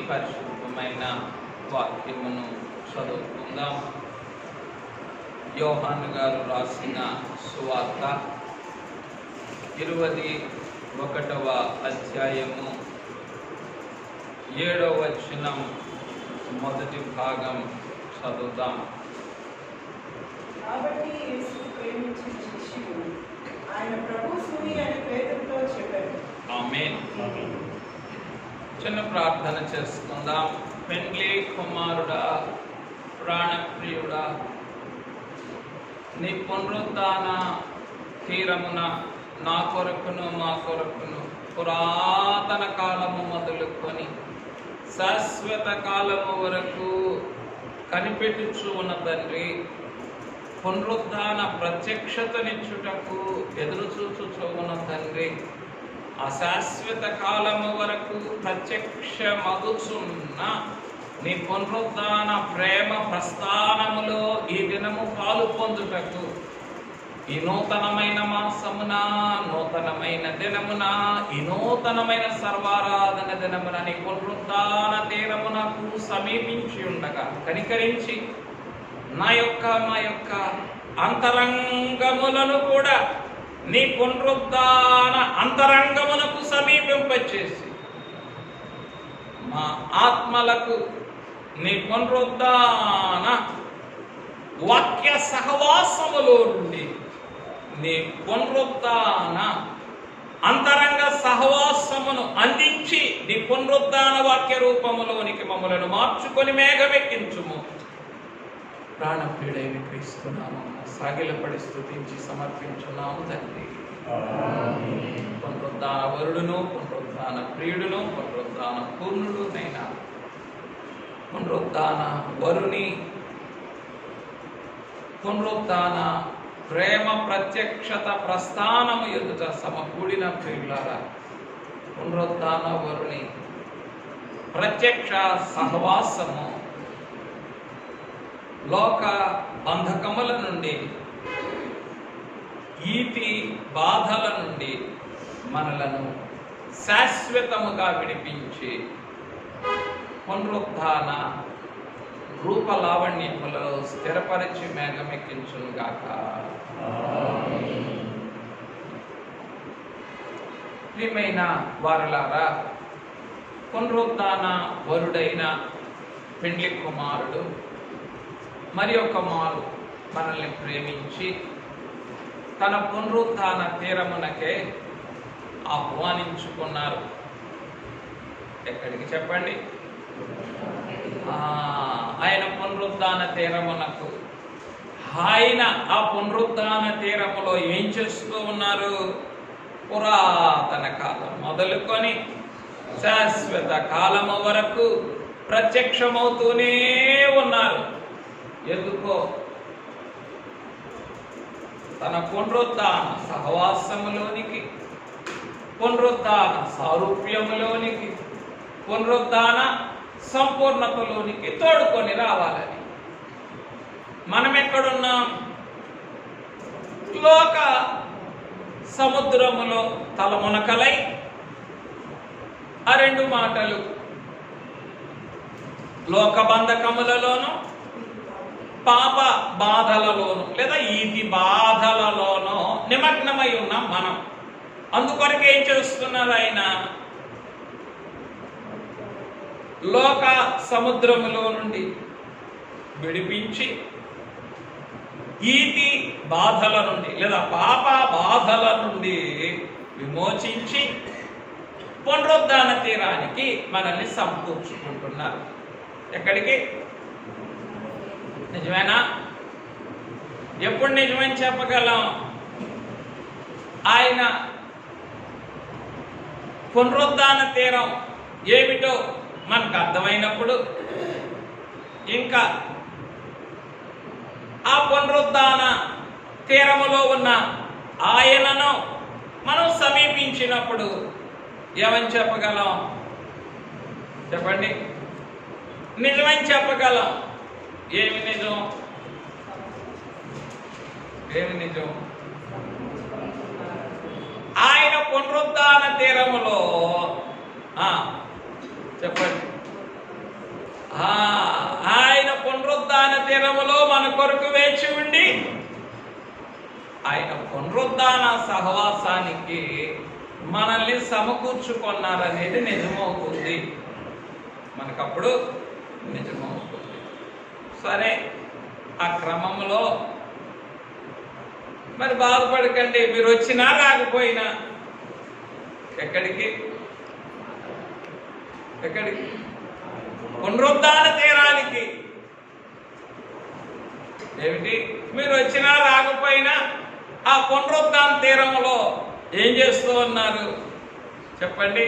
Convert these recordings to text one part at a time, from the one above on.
పరిశుద్ధమైన వాక్యమును చదువుకుందాం. యోహాను గారు రాసిన సువార్త 21వ అధ్యాయము 7వ వచనం మొదటి భాగం చదువుదాం. కాబట్టి యేసు ప్రేమించిన శిష్యుడు ఆయన ప్రభు సుని అని పేతురుతో చెప్పారు. ఆమేన్. చిన్న ప్రార్థన చేసుకుందాం. పెండ్లి కుమారుడా, ప్రాణప్రియుడా, నీ పునరుద్ధాన తీరమున నా కొరకును మా కొరకును పురాతన కాలము మొదలుకొని శాశ్వత కాలము వరకు కనిపెట్టుచు ఉన్న తండ్రి, పునరుద్ధాన ప్రత్యక్షతనిచ్చుటకు ఎదురు చూచుచూ ఉన్న తండ్రి, ఆ శాశ్వత కాలము వరకు ప్రత్యక్షమగుచున్న నీ పునరుద్ధాన ప్రేమ ప్రస్థానములో ఈ దినము పాలు పొందుటకు, ఈ నూతనమైన మాసమున, నూతనమైన దినమున, ఈ నూతనమైన సర్వారాధన దినమున నీ పునరుద్ధాన తీరమునకు సమీపించి ఉండగా కనికరించి నా యొక్క అంతరంగములను కూడా నీ పునరుద్ధాన అంతరంగమునకు సమీపింపచేసి మా ఆత్మలకు నీ పునరుద్ధాన వాక్య సహవాసములో నుండి నీ పునరుద్ధాన అంతరంగ సహవాసమును అందించి నీ పునరుద్ధాన వాక్య రూపములోనికి మమ్మలను మార్చుకొని మేఘమెక్కించుము. ప్రాణప్రియుడైన క్రీస్తు నామమున సాగిలపడి స్తుతించి సమర్పించున్నాము తండ్రి. పునరుద్ధాన వరుడును, పునరుద్ధాన ప్రియుడును, పునరుద్ధాన పూర్ణుడునైనా పునరుద్ధాన వరుని, పునరుద్ధాన ప్రేమ ప్రత్యక్షత ప్రస్థానము ఎదుట సమకూడిన ప్రియులారా, పునరుద్ధాన వరుని ప్రత్యక్ష సహవాసము లోక బంధకముల నుండి, ఈతి బాధల నుండి మనలను శాశ్వతముగా విడిపించి పునరుద్ధాన రూపలావణ్యములలో స్థిరపరిచి మేఘమెక్కించునుగాక. ప్రియమైన వారలారా, పునరుద్ధాన వరుడైన పెండ్లి కుమారుడు మరి ఒక మారు మనల్ని ప్రేమించి తన పునరుద్ధాన తీరమునకే ఆహ్వానించుకున్నారు. ఎక్కడికి చెప్పండి? ఆయన పునరుద్ధాన తీరమునకు. ఆయన ఆ పునరుద్ధాన తీరములో ఏం చేస్తూ ఉన్నారు? పురాతన కాలం మొదలుకొని శాశ్వత కాలము వరకు ప్రత్యక్షమవుతూనే ఉన్నారు. ఎందుకో? తన పునరుద్ధాన సహవాసములోనికి, పునరుద్ధాన సారూప్యములోనికి, పునరుద్ధాన సంపూర్ణతలోనికి తోడుకొని రావాలని. మనం ఎక్కడున్నాం? లోక సముద్రములో తలమునకలై ఆ రెండు మాటలు లోక బంధకములలోనూ, పాప బాధలలోనూ లేదా ఈతి బాధలలోనూ నిమగ్నమై ఉన్నాం మనం. అందుకొరకు ఏం చేస్తున్నారు ఆయన? లోక సముద్రములో నుండి విడిపించి, ఈతి బాధల నుండి లేదా పాప బాధల నుండి విమోచించి పునరుద్ధాన తీరానికి మనల్ని సమకూర్చుకుంటున్నారు. ఎక్కడికి? నిజమేనా? ఎప్పుడు నిజమని చెప్పగలం? ఆయన పునరుద్ధాన తీరం ఏమిటో మనకు అర్థమైనప్పుడు, ఇంకా ఆ పునరుద్ధాన తీరములో ఉన్న ఆయనను మనం సమీపించినప్పుడు ఏమని చెప్పగలం? చెప్పండి. నిజమని చెప్పగలం. ఏమి నిజం? ఏమి నిజం? ఆయన పునరుద్ధాన తీరములో చెప్పండి ఆయన పునరుద్ధాన తీరములో మన కొరకు వేచి ఉండి ఆయన పునరుద్ధాన సహవాసానికి మనల్ని సమకూర్చుకున్నారనేది నిజమవుతుంది. మనకప్పుడు నిజమవుతుంది. సరే, ఆ క్రమంలో మరి బాధపడకండి. మీరు వచ్చినా రాకపోయినా ఎక్కడికి పునరుద్ధాన తీరానికి. ఏమిటి? మీరు వచ్చినా రాకపోయినా ఆ పునరుద్ధాన తీరంలో ఏం చేస్తూ ఉన్నారు చెప్పండి?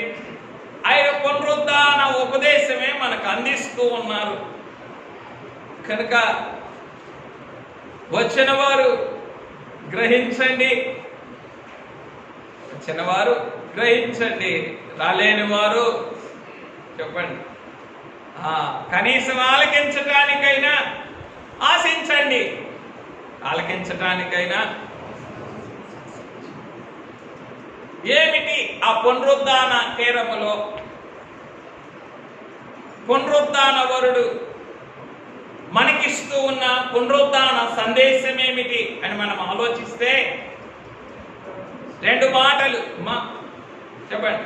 ఆయన పునరుద్ధాన ఉపదేశమే మనకు అందిస్తూ ఉన్నారు. కనుక వచ్చిన వారు గ్రహించండి, రాలేని వారు చెప్పండి కనీసం ఆలకించటానికైనా ఆశించండి. ఏమిటి ఆ పునరుద్ధాన తీరములో పునరుద్ధాన వరుడు మనకిస్తూ ఉన్న పునరుద్ధాన సందేశం ఏమిటి అని మనం ఆలోచిస్తే 2 మాటలు చెప్పండి.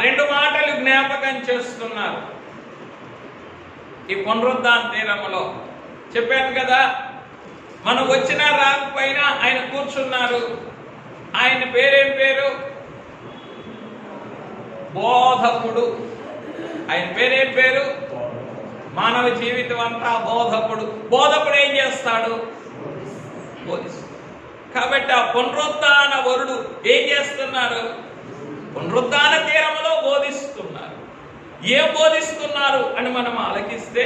2 మాటలు జ్ఞాపకం చేస్తున్నారు ఈ పునరుద్ధాన తీరములో. చెప్పాను కదా, మనం వచ్చినా రాకపోయినా ఆయన కూర్చున్నారు. ఆయన పేరేం పేరు? బోధకుడు. ఆయన పేరేం పేరు? మానవ జీవితం అంతా బోధకుడు. బోధకుడు ఏం చేస్తాడు? బోధిస్తాడు. కాబట్టి ఆ పునరుద్ధాన వరుడు ఏం చేస్తున్నారు? పునరుద్ధాన తీరములో బోధిస్తున్నారు. ఏం బోధిస్తున్నారు అని మనం ఆలకిస్తే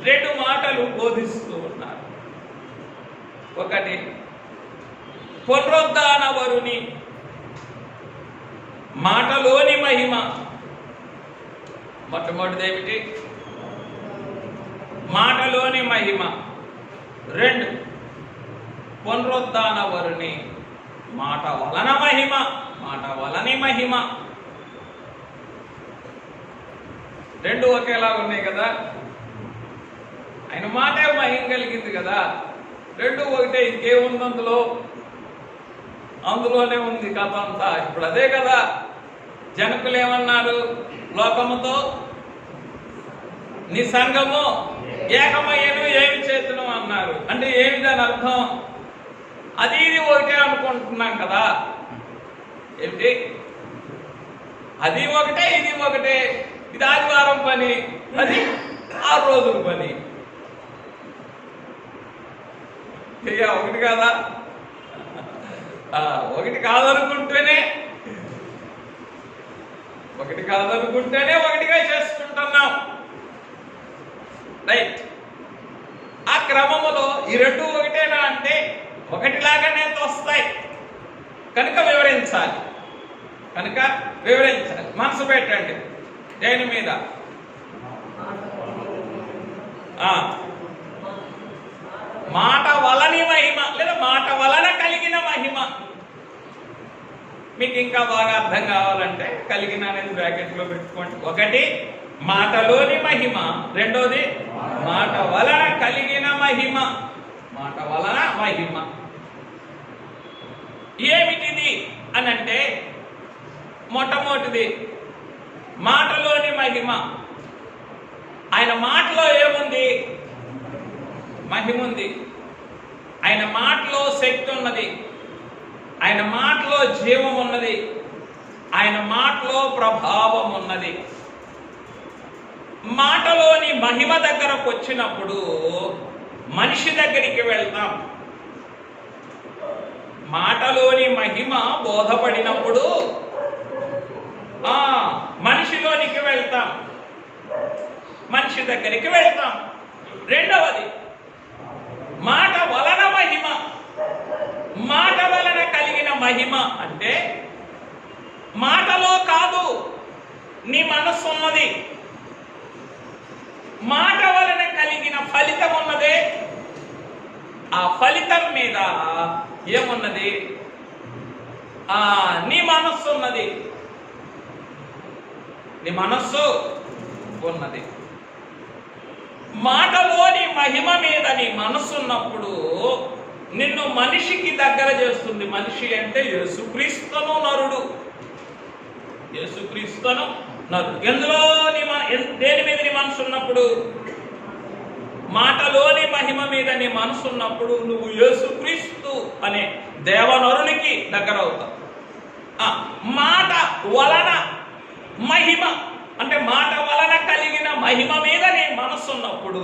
2 మాటలు బోధిస్తూ ఉన్నారు. ఒకటి, పునరుద్ధాన వరుని మాటలోని మహిమ. మొట్టమొదటిది ఏమిటి? మాటలోని మహిమ. 2, పునరుద్ధాన వరుని మాట వలన మహిమ. మాట వలని మహిమ. 2 ఒకేలా ఉన్నాయి కదా. ఆయన మాటే మహిమ కలిగింది కదా. 2 ఒకటే. ఇంకేముంది అందులోనే ఉంది కథ అంతా. ఇప్పుడు అదే కదా. జనకులు ఏమన్నారు? లోకముతో నీ సంఘము ఏకమయ్యను ఏమి చేతును అన్నారు. అంటే ఏమిటి దాని అర్థం? అది ఇది ఒకటే అనుకుంటున్నాం కదా. ఏమిటి? అది ఒకటే, ఇది ఒకటే. ఇది ఆదివారం పని, అది 6 రోజుల పని. ఒకటి కాదా? ఒకటి కాదనుకుంటేనే ఒకటిగా చేసుకుంటున్నాం. రైట్. ఆ క్రమములో ఈ 2 ఒకటేనా అంటే ఒకటిలాగానే తోస్తాయి. కనుక వివరించాలి. మనసు పెట్టండి దేని మీద? మాట వలని మహిమ లేదా మాట వలన కలిగిన మహిమ. మీకు ఇంకా బాగా అర్థం కావాలంటే కలిగిన అనేది బ్రాకెట్లో పెట్టుకోండి. ఒకటి మాటలోని మహిమ, 2వది మాట వలన కలిగిన మహిమ. ఏమిటిది అనంటే మొట్టమొదటిది మాటలోని మహిమ. ఆయన మాటలో ఏముంది? మహిమ ఉంది. ఆయన మాటలో శక్తి ఉన్నది. ఆయన మాటలో జీవం ఉన్నది. ఆయన మాటలో ప్రభావం ఉన్నది. మాటలోని మహిమ దగ్గరకు వచ్చినప్పుడు మనిషి దగ్గరికి వెళ్తాం. మాటలోని మహిమ బోధపడినప్పుడు మనిషిలోనికి వెళ్తాం, మనిషి దగ్గరికి వెళ్తాం. 2వది మాట వలన మహిమ. మాట వలన కలిగిన మహిమ అంటే మాటలో కాదు, నీ మనస్సు ఉన్నది. మాట వలన కలిగిన ఫలితం ఉన్నదే, ఆ ఫలితం మీద ఏమున్నది? నీ మనస్సు ఉన్నది. నీ మనస్సు ఉన్నది. మాటలోని మహిమ మీద నీ మనసున్నప్పుడు నిన్ను మనిషికి దగ్గర చేస్తుంది. మనిషి అంటే యేసుక్రీస్తును నరుడు. యేసుక్రీస్తును నరుడు. ఎందులో దేని మీద నీ మనసు ఉన్నప్పుడు? మాటలోని మహిమ మీద నీ మనసు ఉన్నప్పుడు నువ్వు యేసుక్రీస్తు అనే దేవనరునికి దగ్గర అవుతావు. మాట వలన మహిమ అంటే మాట వలన కలిగిన మహిమ మీద నీ మనసు ఉన్నప్పుడు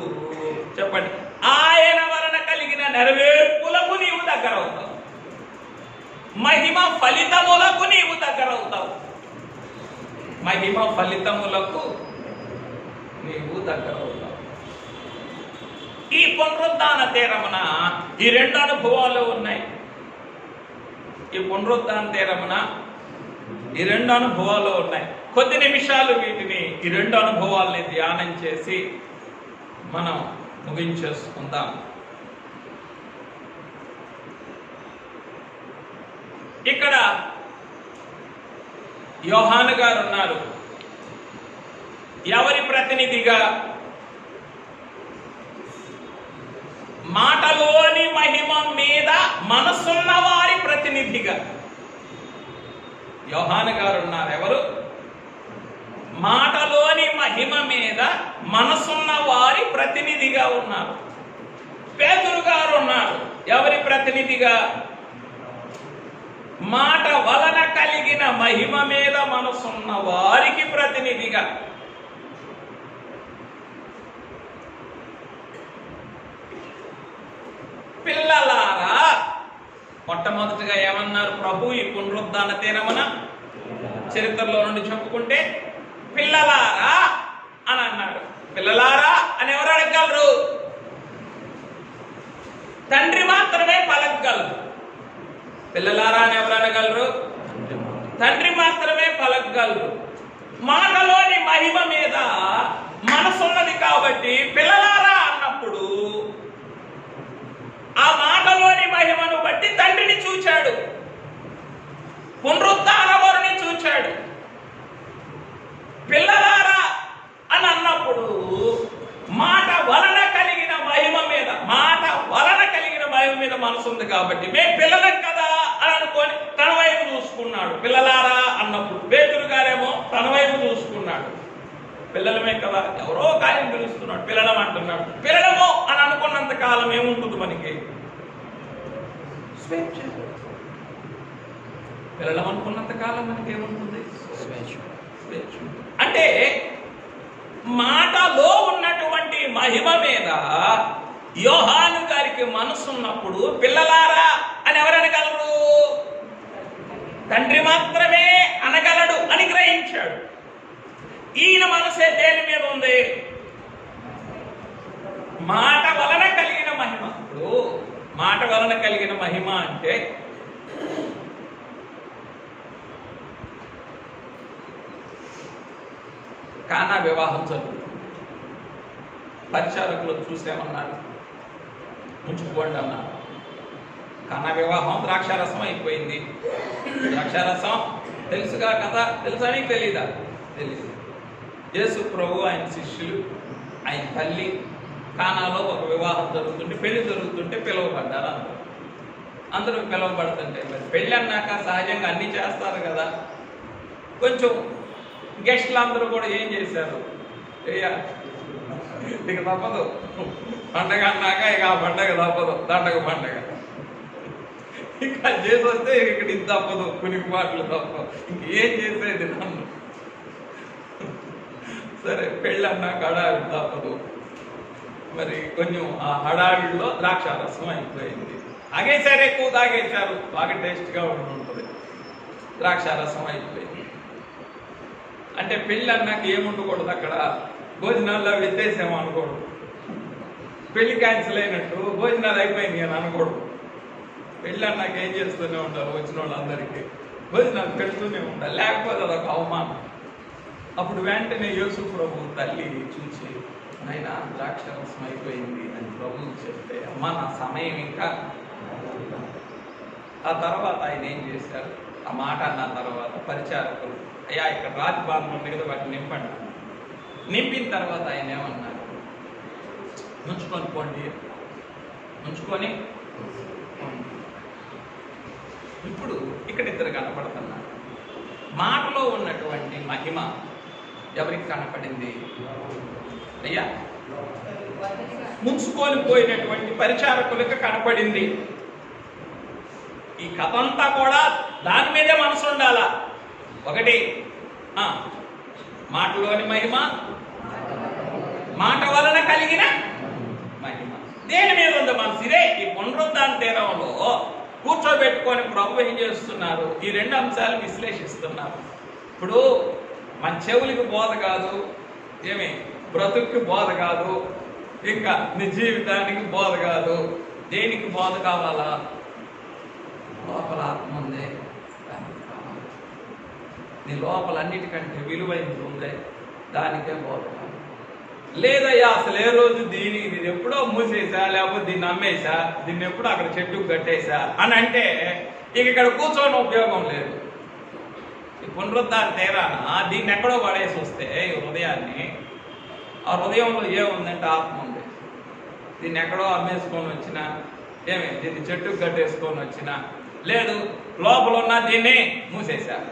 చెప్పండి, ఆయన వలన కలిగిన నెరవేర్పులకు నీవు దగ్గర అవుతావు. మహిమ ఫలితములకు నీవు దగ్గర అవుతావు. మహిమ ఫలితములకు నీవు దగ్గర అవుతావు. ఈ పునరుద్ధాన తీరమున ఈ రెండు అనుభవాలు ఉన్నాయి. ఈ పునరుద్ధాన తీరమున ఈ రెండు అనుభవాలు ఉన్నాయి. కొద్ది నిమిషాలు వీటిని ఈ రెండు అనుభవాల్ని ధ్యానం చేసి మనం ముగించేసుకుందాం. ఇక్కడ యోహాను గారు ఉన్నారు. ఎవరి ప్రతినిధిగా? మాటలోని మహిమ మీద మనసున్న వారి ప్రతినిధిగా యోహాను గారు ఉన్నారు. ఎవరు? మాటలోని మహిమ మీద మనసున్న వారి ప్రతినిధిగా ఉన్నారు. పేతురు గారు ఉన్నారు. ఎవరి ప్రతినిధిగా? మాట వలన కలిగిన మహిమ మీద మనసున్న వారికి ప్రతినిధిగా. పిల్లలారా, మొట్టమొదటిగా ఏమన్నారు ప్రభు ఈ పునరుద్ధాన తీరమున? చరిత్రలో నుండి చెప్పుకుంటే పిల్లలారా అని అన్నాడు. పిల్లలారా అని ఎవరు అడగగలరు? తండ్రి మాత్రమే పలకగలరు. పిల్లలారా అని ఎవరు అనగలరు? తండ్రి మాత్రమే పలకగలరు. మాటలోని మహిమ మీద మనసున్నది కాబట్టి పిల్లలారా అన్నప్పుడు ఆ మాటలోని మహిమను బట్టి తండ్రిని చూచాడు, పునరుద్ధాన వారిని చూచాడు. పిల్లలారా అని అన్నప్పుడు మాట వలన కలిగిన మహిమ మీద మనసు ఉంది కాబట్టి మేము పిల్లలం కదా అని అనుకొని తన వైపు చూసుకున్నాడు. పిల్లలారా అన్నప్పుడు పేతురు గారేమో తన వైపు చూసుకున్నాడు. పిల్లలమే కదా, ఎవరో కార్యం పిలుస్తున్నాడు, పిల్లలం అంటున్నాడు. పిల్లలము అని అనుకున్నంత కాలం ఏముంటుంది మనకి? స్వేచ్ఛ. పిల్లలం అనుకున్నంత కాలం మనకి ఏముంటుంది? స్వేచ్ఛ. అంటే మాటలో ఉన్నటువంటి మహిమ మీద యోహాను గారికి మనసున్నప్పుడు పిల్లలారా అని ఎవరు అనగలరు? తండ్రి మాత్రమే అనగలడు అని గ్రహించాడు. ఈయన మనసే దేని మీద ఉంది? మాట వలన కలిగిన మహిమ. ఇప్పుడు మాట వలన కలిగిన మహిమ అంటే కానా వివాహం జరుగుతుంది. పరిచారకులు చూసేమన్నారు, ఉంచుకోండి అన్నారు. కానా వివాహం ద్రాక్షారసం అయిపోయింది. ద్రాక్షారసం తెలుసుగా కదా? తెలుసా నీకు? తెలీదా? తెలీదు. యేసు ప్రభు, ఆయన శిష్యులు, ఆయన తల్లి కానాలో ఒక వివాహం జరుగుతుంటే, పెళ్లి జరుగుతుంటే పిలువబడ్డారు. అందరూ పిలువబడుతుంటే మరి పెళ్ళి అన్నాక సహజంగా అన్నీ చేస్తారు కదా. కొంచెం గెస్ట్లు అందరూ కూడా ఏం చేశారు? ఇక తప్పదు, పండగ అన్నాక ఇక ఆ పండగ తప్పదు, దండగ పండగ. ఇక చేసి వస్తే ఇక్కడ ఇది తప్పదు, కునిపాట్లు తప్పదు, ఇంకేం చేసేది నన్ను. సరే పెళ్ళి అన్నాక హడావిడి తప్పదు. మరి కొంచెం ఆ హడావిడిలో ద్రాక్షారసం అయిపోయింది. తాగేశారు, ఎక్కువ తాగేశారు, బాగా టేస్ట్గా ఉంటుంది. ద్రాక్షారసం అయిపోయింది. అంటే పెళ్ళి అన్నాక ఏముండకూడదు అక్కడ? భోజనాల్లో వ్యత్యాసం అనకూడదు. పెళ్లి క్యాన్సిల్ అయినట్టు భోజనాలు అయిపోయింది అని అనకూడదు. పెళ్ళి అన్నాక ఏం చేస్తూనే ఉంటారు, వచ్చిన వాళ్ళందరికీ భోజనాలు పెడుతూనే ఉంటారు, లేకపోతే అదొక అవమానం. అప్పుడు వెంటనే యేసు ప్రభు తల్లి చూసి, ఆయన ద్రాక్షరసం అయిపోయింది అని ప్రభువు చెప్తే, అమ్మ నా సమయం ఇంకా. ఆ తర్వాత ఆయన ఏం చేశారు? ఆ మాట అన్న తర్వాత పరిచారకులు, అయ్యా ఇక్కడ రాతి బాధలు ఉంది కదా, వాటిని నింపండి. నింపిన తర్వాత ఆయన ఏమన్నారు? ముంచుకొని పోండి, ముంచుకొని పోండి. ఇప్పుడు ఇక్కడ ఇద్దరు కనపడుతున్నారు. మాటలో ఉన్నటువంటి మహిమ ఎవరికి కనపడింది అయ్యా? ముంచుకొని పోయినటువంటి పరిచారకులకు కనపడింది. ఈ కథ అంతా కూడా దాని మీదే మనసు ఉండాలా. ఒకటి మాటలోని మహిమ, మాట వలన కలిగిన మహిమ. దేని మీద ఉంది మనసు? ఇదే ఈ పునరుద్ధాన తీరంలో కూర్చోబెట్టుకొని ప్రభు ఏం చేస్తున్నారు? ఈ రెండు అంశాలు విశ్లేషిస్తున్నారు. ఇప్పుడు మన చెవులకి బోధ కాదు, ఏమి బ్రతుక్కి బోధ కాదు, ఇంకా నీ జీవితానికి బోధ కాదు. దేనికి బోధ కావాలా? లోపల ఆత్మ ఉందే నీ లోపల అన్నిటికంటే విలువైనది ఉందే దానికే బోధ కావాలి. లేదయ్యా అసలు ఏ రోజు దీనికి ఎప్పుడో మూసేసా, లేకపోతే దీన్ని అమ్మేసా, దీన్ని ఎప్పుడో అక్కడ చెట్టుకు కట్టేసా అని అంటే ఇక ఇక్కడ కూర్చొని ఉపయోగం లేదు. ఈ పునరుద్ధాన తీరాన దీన్ని ఎక్కడో పడేసి వస్తే ఈ హృదయాన్ని, ఆ హృదయంలో ఏముందంటే ఆత్మ ఉంది. దీన్ని ఎక్కడో అమ్మేసుకొని వచ్చినా, దీన్ని చెట్టుకు కట్టేసుకొని వచ్చినా లేదు, లోపల ఉన్న దీన్ని మూసేశావు.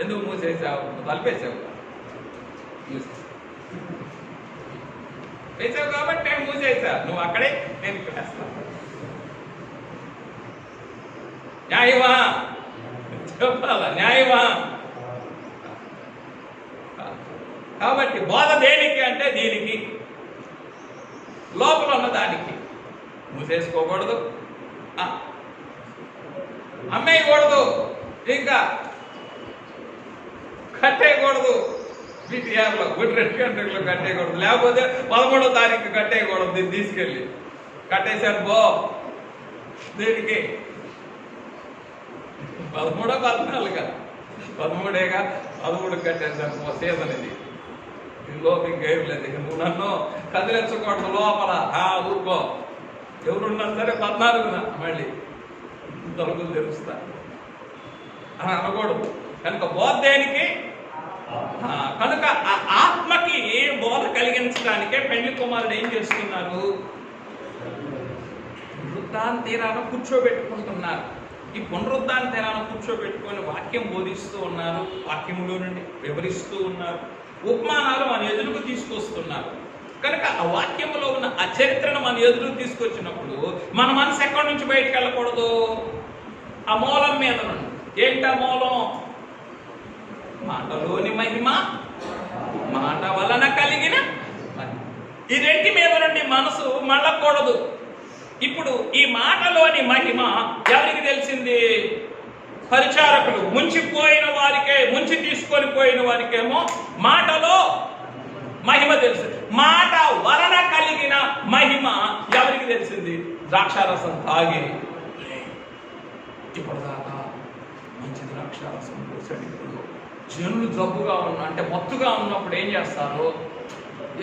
ఎందుకు మూసేసావు? తలిపేసావు, వేసావు కాబట్టి నేను మూసేసా. నువ్వు అక్కడే, నేను ఇక్కడ వేస్తాను. న్యాయమా చెప్పాలా? న్యాయమా? కాబట్టి బోధ దేనికి అంటే దీనికి, లోపల ఉన్న దానికి. మూసేసుకోకూడదు, అమ్మేయకూడదు, ఇంకా కట్టేయకూడదు. BTRలో గుడ్ 2 గంటల్లో కట్టేయకూడదు, లేకపోతే 13వ తారీఖు కట్టేయకూడదు. దీన్ని తీసుకెళ్ళి కట్టేశారు బో. దేనికి? 13 14 13ఏగా, 13 కట్టేశారు బో. సీజన్ ఇది, ఇంకోకి ఇంకేం లేదు. నువ్వు నన్ను కదిలించకూడదు లోపల. ఊరుకో, ఎవరున్నా సరే 14న మళ్ళీ తలుపులు తెరుస్తా అని అనకూడదు. కనుక బోధ దేనికి? కనుక ఆ ఆత్మకి బోధ కలిగించడానికే పెళ్లి కుమారుడు ఏం చేస్తున్నారు? పునరుద్ధాన తీరాన కూర్చోబెట్టుకుంటున్నారు. ఈ పునరుద్ధాన తీరాన కూర్చోబెట్టుకొని వాక్యం బోధిస్తూ ఉన్నారు, వాక్యంలో నుండి వివరిస్తూ ఉన్నారు, ఉపమానాలు మన ఎదురుకు తీసుకొస్తున్నారు. కనుక ఆ వాక్యంలో ఉన్న ఆ చరిత్రను మన ఎదురుకు తీసుకొచ్చినప్పుడు మన మనసు ఎక్కడి నుంచి బయటకు వెళ్ళకూడదు? ఆ మూలం మీద నుండి. ఏంటా మూలం? మాటలోని మహిమ, మాట వలన కలిగిన మహిమ. ఈ రెంటి మీద నుండి మనసు మళ్ళకూడదు. ఇప్పుడు ఈ మాటలోని మహిమ ఎవరికి తెలిసింది? పరిచారకులు. ముంచిపోయిన వారికే, ముంచి తీసుకొని పోయిన వారికేమో మాటలో మహిమ తెలుసు. మాట వలన కలిగిన మహిమ ఎవరికి తెలిసింది? ద్రాక్షారసం తాగి ఇప్పటిదాకా మంచి ద్రాక్షారసం పోసాడు. ఇప్పుడు జనులు జబ్బుగా అంటే మత్తుగా ఉన్నప్పుడు ఏం చేస్తారు?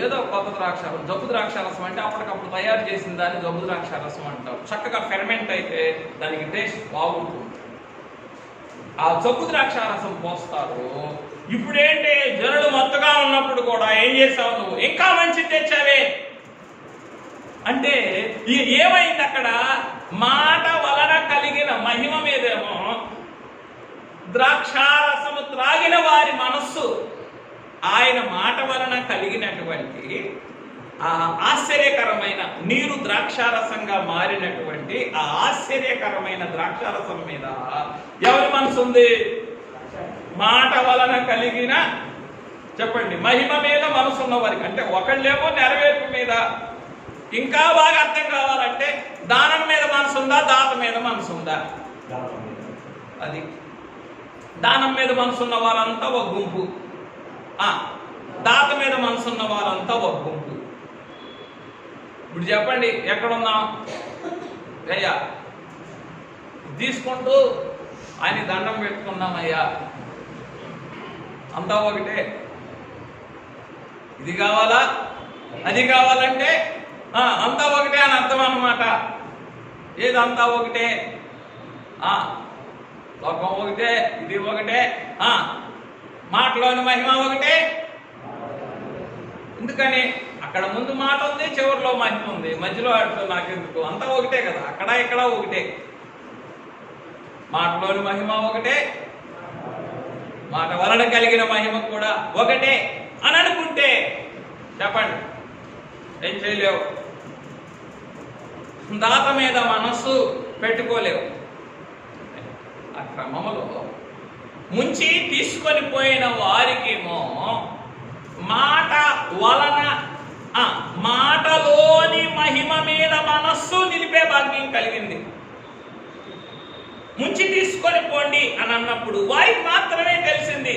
ఏదో కొత్త ద్రాక్షారసం, జబ్బు ద్రాక్షారసం అంటే అప్పటికప్పుడు తయారు చేసిన దాన్ని జబ్బు ద్రాక్షారసం అంటారు. చక్కగా ఫెర్మెంట్ అయితే దానికి టేస్ట్ బాగుంటుంది. ఆ జబ్బు ద్రాక్షారసం పోస్తారు. ఇప్పుడేంటి, జనులు మత్తుగా ఉన్నప్పుడు కూడా ఏం చేసావు నువ్వు? ఇంకా మంచిది తెచ్చావే అంటే ఏమైంది అక్కడ? మాట వలన కలిగిన మహిమ మీదేమో ద్రాక్షారసము త్రాగిన వారి మనస్సు ఆయన మాట వలన కలిగినటువంటి ఆ ఆశ్చర్యకరమైన నీరు ద్రాక్షారసంగా మారినటువంటి ఆ ఆశ్చర్యకరమైన ద్రాక్షారసం మీద ఎవరి మనసు ఉంది? మాట వలన కలిగిన, చెప్పండి, మహిమ మీద మనసున్న వారికి. అంటే ఒకళ్ళేమో నెరవేర్పు మీద. ఇంకా బాగా అర్థం కావాలంటే దానం మీద మనసు ఉందా, దాత మీద మనసు ఉందా? అది దానం మీద మనసున్న వారంతా ఒక గుంపు, దాత మీద మనసున్న వారంతా ఒక గుంపు. ఇప్పుడు చెప్పండి, ఎక్కడున్నాం? అయ్యా తీసుకుంటూ ఆయన దండం పెట్టుకున్నామయ్యా, అంతా ఒకటే. ఇది కావాలా, అది కావాలంటే అంతా ఒకటే అని అర్థం అన్నమాట. ఏది అంతా ఒకటే? లోకం ఒకటే, ఇది ఒకటే, మాటలోని మహిమ ఒకటే, ఎందుకని అక్కడ ముందు మాట ఉంది, చివరిలో మహిమ ఉంది, మధ్యలో ఆడుతూ నాకెందుకు, అంతా ఒకటే కదా, అక్కడ ఇక్కడ ఒకటే. మాటలోని మహిమ ఒకటే, మాట వలన కలిగిన మహిమ కూడా ఒకటే అని అనుకుంటే చెప్పండి, ఏం చేయలేవు. దాత మీద మనస్సు పెట్టుకోలేవు. ఆ క్రమంలో ముంచి తీసుకొని పోయిన వారికేమో మాట వలన మాటలోని మహిమ మీద మనస్సు నిలిపే భాగ్యం కలిగింది. ముంచి తీసుకొని పోండి అని అన్నప్పుడు వారికి మాత్రమే తెలిసింది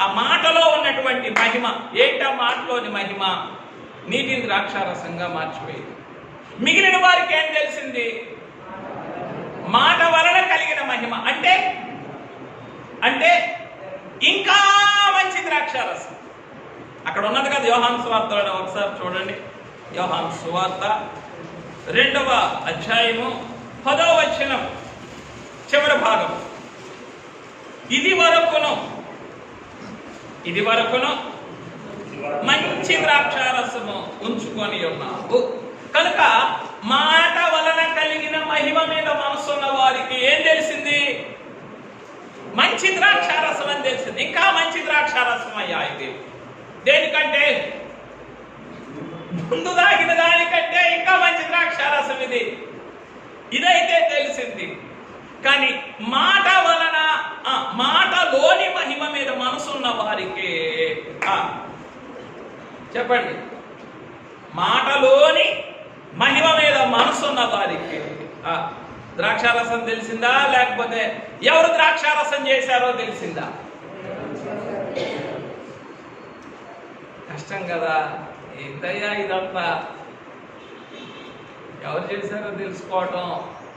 ఆ మాటలో ఉన్నటువంటి మహిమ. ఏంటా మాటలోని మహిమ? నీటిని ద్రాక్షారసంగా మార్చిపోయింది. మిగిలిన వారికి ఏం తెలిసింది? మాట వలన కలిగిన మహిమ. అంటే ఇంకా మంచి ద్రాక్షారసం అక్కడ ఉన్నది కదా. యోహాను సువార్తలో ఒకసారి చూడండి. యోహాను సువార్త 2వ అధ్యాయము 10వ వచనం చివరి భాగం. ఇది వరకును మంచి ద్రాక్షారసము ఉంచుకొని ఉన్నావు కనుక మాట వలన కలిగిన మహిమ మీద మనసున్న వారికి ఏం తెలిసింది? మంచి ద్రాక్షారసం అని తెలిసింది. ఇంకా మంచి ద్రాక్షారసం అయ్యా ఇది. దేనికంటే ముందు దాగిన దానికంటే ఇంకా మంచి ద్రాక్షారసం ఇది. ఇదైతే తెలిసింది. కానీ మాట వలన మాటలోని మహిమ మీద మనసున్న వారికి చెప్పండి, మాటలోని మహిమ మీద మనసున్న వారికి ద్రాక్షారసం తెలిసిందా? లేకపోతే ఎవరు ద్రాక్షారసం చేశారో తెలిసిందా? కష్టం కదా. ఏంటయ్యా ఇదంతా? ఎవరు చేశారో తెలుసుకోవటం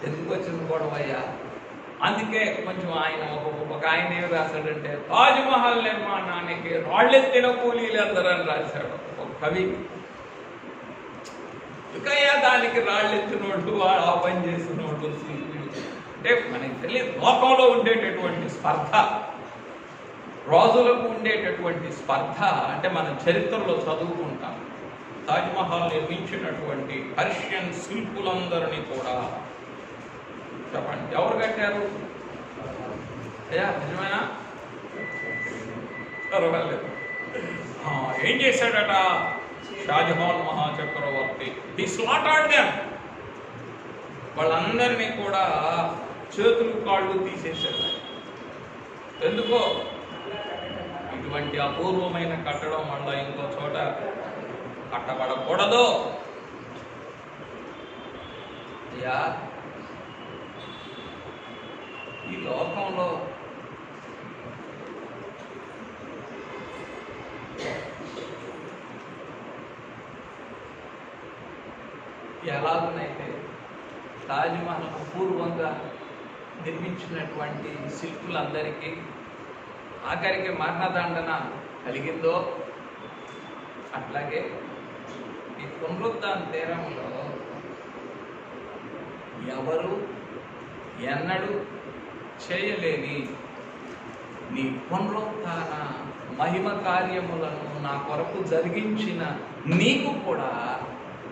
ఎందుకు వచ్చింది గొడవయ్యా? అందుకే కొంచెం ఒక ఆయన ఏమి రాశాడంటే, తాజ్మహల్ నిర్మాణానికి రాళ్ళెత్తిన కూలీలు అందరూ అని రాశాడు ఒక కవి. ఇంకయ్యా దానికి రాళ్ళెత్తినోళ్ళు, ఆ పని చేసినోళ్ళు, అంటే మనకి తెలియదు. లోకంలో ఉండేటటువంటి స్పర్ధ, రోజులకు ఉండేటటువంటి స్పర్ధ అంటే మనం చరిత్రలో చదువుకుంటాం. తాజ్మహల్ నిర్మించినటువంటి పర్షియన్ శిల్పులందరినీ కూడా చెప్పండి ఎవరు కట్టారు? అయ్యా నిజమేనా? పర్వాలేదు. ఏం చేశాడట షాజహాన్ మహాచక్రవర్తి? The slaughtered them. వాళ్ళందరినీ కూడా చేతులు కాళ్ళు తీసేశాడు. ఎందుకో ఇటువంటి అపూర్వమైన కట్టడం వల్ల ఇంకో చోట కట్టబడకూడదు. అయ్యా ఈ లోకంలో ఎలాగునైతే తాజ్మహల్ అపూర్వంగా నిర్మించినటువంటి శిల్పులందరికీ ఆఖరికి మరణదండన కలిగిందో అట్లాగే ఈ పునరుద్ధరణ తీరంలో ఎవరు ఎన్నడూ చేయలేని నీ పునరుద్ధరణ మహిమ కార్యములను నా కొరకు జరిగించిన నీకు కూడా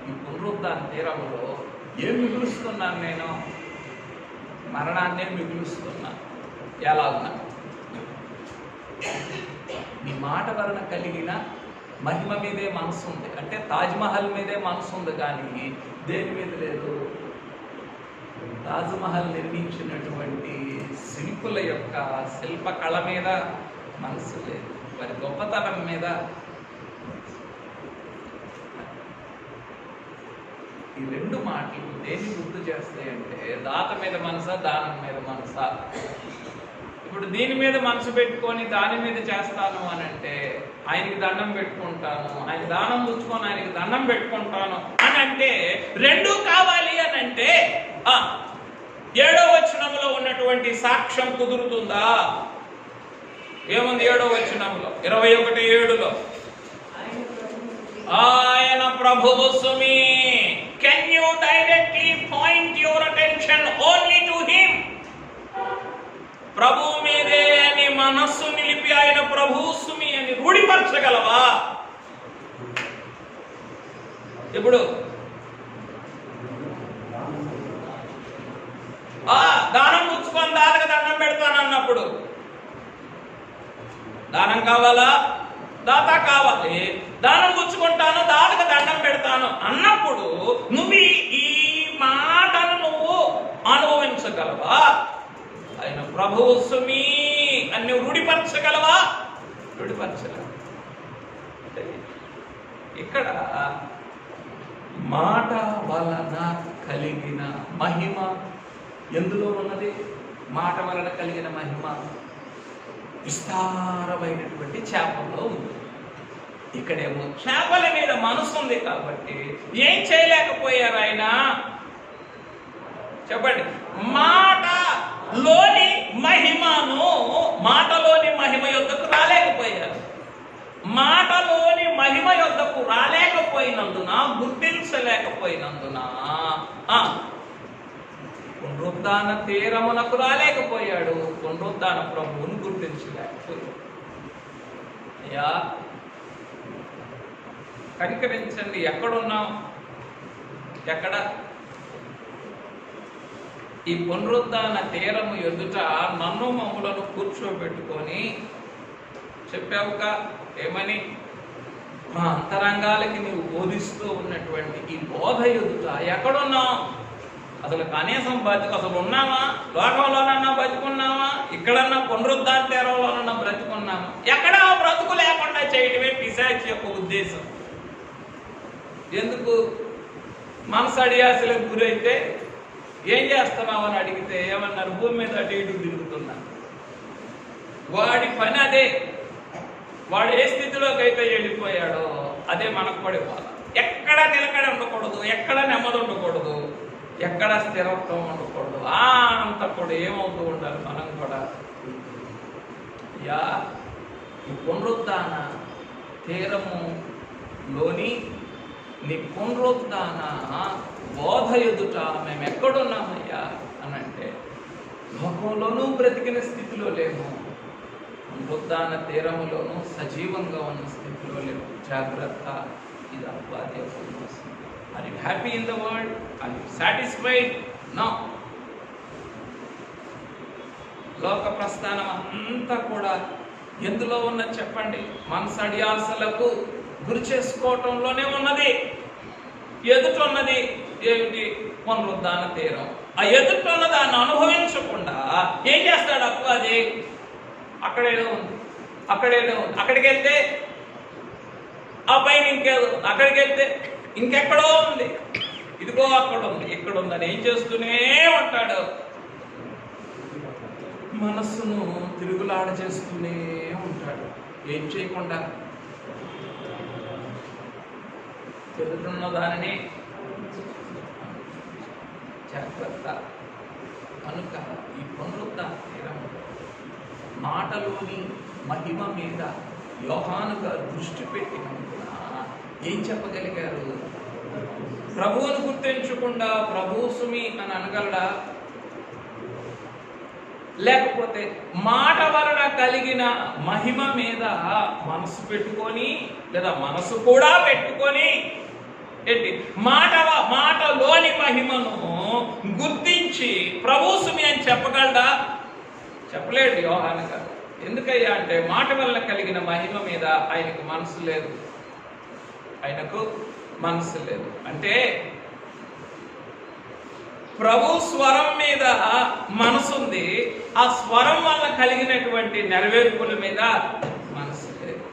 ఈ పునరుద్ధరణ తీరములో ఏం మిగులుస్తున్నాను? నేను మరణాన్నే మిగులుస్తున్నా. ఎలాగున్నా నీ మాట వలన కలిగిన మహిమ మీదే మనసు ఉంది. అంటే తాజ్మహల్ మీదే మనసు ఉంది, కానీ దేని మీద లేదు. తాజ్మహల్ నిర్మించినటువంటి శిల్పుల యొక్క శిల్పకళ మీద మనసు లేదు, వారి గొప్పతనం మీద. ఈ రెండు మాటలు దేన్ని గుర్తు చేస్తాయంటే దాత మీద మనసా, దానం మీద మనసా. ఇప్పుడు దీని మీద మనసు పెట్టుకొని దాని మీద చేస్తాను అని అంటే ఆయనకి దండం పెట్టుకుంటాను, ఆయన దానం పుచ్చుకొని ఆయనకి దండం పెట్టుకుంటాను అని అంటే రెండూ కావాలి అని అంటే 7వ వచనంలో ఉన్నటువంటి సాక్ష్యం కుదురుతుందా? ఏముంది 7వ వచనంలో? 21:7లో ఆయన ప్రభువు సుమి. Can you directly point your attention only to him? ప్రభు మీదే అని మనస్సు నిలిపి ఆయన ప్రభు సుమి అని రూఢిపరచగలవా? ఇప్పుడు దానం పుచ్చుకొని దానికి దండం పెడతాను అన్నప్పుడు దానం కావాలా? దాత కావాలి. దానం పుచ్చుకుంటాను, దానికి దండం పెడతాను అన్నప్పుడు నువ్వు ఈ మాటను నువ్వు అనుభవించగలవా? ఆయన ప్రభువు సుమీ అని నువ్వు రూఢిపరచగలవా? రూఢిపరచగలవా? ఇక్కడ మాట వలన కలిగిన మహిమ ఎందులో ఉన్నది? మాట వలన కలిగిన మహిమ విస్తారమైనటువంటి చేపల్లో ఉంది. ఇక్కడేమో చేపల మీద మనసు ఉంది కాబట్టి ఏం చేయలేకపోయారు ఆయన? చెప్పండి. మాటలోని మహిమ యొద్దకు రాలేకపోయారు. మాటలోని మహిమ యొద్దకు రాలేకపోయినందున, గుర్తించలేకపోయినందున పునరుద్ధాన తీరమునకు రాలేకపోయాడు. పునరుద్ధాన ప్రభువును గుర్తించలేకపోయాడు. అయ్యా కనికరించండి. ఎక్కడున్నాం? ఎక్కడ? ఈ పునరుద్ధాన తీరము ఎదుట నన్ను మమ్ములను కూర్చోబెట్టుకొని చెప్పావుక ఏమని? మా అంతరంగాలకి నీవు బోధిస్తూ ఉన్నటువంటి ఈ బోధ ఎదుట ఎక్కడున్నాం? అసలు కనీసం అసలు ఉన్నామా? లోకంలోనన్నా బతుకున్నామా? ఇక్కడన్నా పునరుద్ధాన తీరంలోనన్నా బ్రతుకున్నామా? ఎక్కడ బ్రతుకు లేకుండా చేయడమే పిశాచి యొక్క ఉద్దేశం. ఎందుకు? మనసడియాసలకు గురైతే ఏం చేస్తున్నావు అని అడిగితే ఏమన్నారు? భూమి మీద అటు ఇటు తిరుగుతున్నా. వాడి పని అదే. వాడు ఏ స్థితిలోకి అయితే వెళ్ళిపోయాడో అదే మనకు పడిపోవాలి. ఎక్కడ నిలకడ ఉండకూడదు, ఎక్కడ నెమ్మది ఉండకూడదు, ఎక్కడ స్థిరత్వం ఉండకూడదు. అంత కూడా ఏమవుతూ ఉండాలి మనం కూడా. ఈ పునరుద్ధాన తీరములోని నీ పునరుద్ధాన బోధ ఎదుట మేము ఎక్కడున్నామయ్యా అని అంటే లోకంలోనూ బ్రతికిన స్థితిలో లేము, పునరుద్ధాన తీరములోనూ సజీవంగా ఉన్న స్థితిలో లేము. జాగ్రత్త. ఇది అపవాది యొక్క మోసం. Are you happy in the world? Are you satisfied? No. లోక ప్రస్థానం అంతా కూడా ఎందులో ఉన్నది చెప్పండి? మనసడియాసలకు గురి చేసుకోవటంలోనే ఉన్నది. ఎదుటున్నది ఏమిటి? పునరుద్ధాన తీరం. ఆ ఎదుటున్న దాన్ని అనుభవించకుండా ఏం చేస్తాడు అపవాది? అక్కడేదో ఉంది, అక్కడేదో ఉంది. అక్కడికి వెళ్తే ఆ పైన ఇంకేదో, అక్కడికి వెళ్తే ఇంకెక్కడో ఉంది, ఇదిగో అక్కడ ఉంది, ఇక్కడ ఉందని ఏం చేస్తూనే ఉంటాడు? మనస్సును తిరుగులాడ చేస్తూనే ఉంటాడు. ఏం చేయకుండా ఎదురున్న దానిని జాగ్రత్త. కనుక ఈ పునరుద్ధాన తీరము మాటలోని మహిమ మీద యోహాను గారు దృష్టి పెట్టినందున ఏం చెప్పగలిగారు? ప్రభువును గుర్తించకుండా ప్రభు సుమి అని అనగలడా? లేకపోతే మాట వలన కలిగిన మహిమ మీద మనసు పెట్టుకొని, లేదా మనసు కూడా పెట్టుకొని ఏంటి మాటలోని మహిమను గుర్తించి ప్రభు సుమి అని చెప్పగలడా? చెప్పలేడు యోహాను గారు. ఎందుకయ్యా అంటే మాట వల్ల కలిగిన మహిమ మీద ఆయనకు మనసు లేదు. ఆయనకు మనసు లేదు అంటే ప్రభు స్వరం మీద మనసుంది, ఆ స్వరం వల్ల కలిగినటువంటి నెరవేర్పుల మీద మనసు లేదు.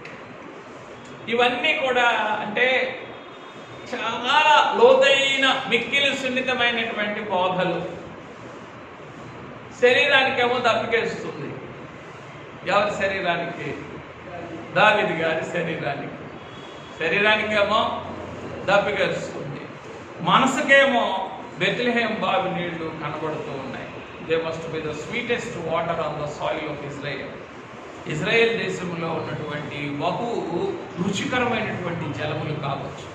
ఇవన్నీ కూడా అంటే చాలా లోతైన మిక్కిలి సున్నితమైనటువంటి బోధలు. శరీరానికేమో దప్పికేస్తుంది. ఎవరి శరీరానికి? దావీదు గారి శరీరానికేమో దప్పికేస్తుంది. మనసుకేమో బెత్లెహేం బావి నీళ్లు కనబడుతూ ఉన్నాయి. They must be the sweetest water on the soil of Israel. Israel దేశంలో ఉన్నటువంటి బహు రుచికరమైనటువంటి జలములు కావచ్చు.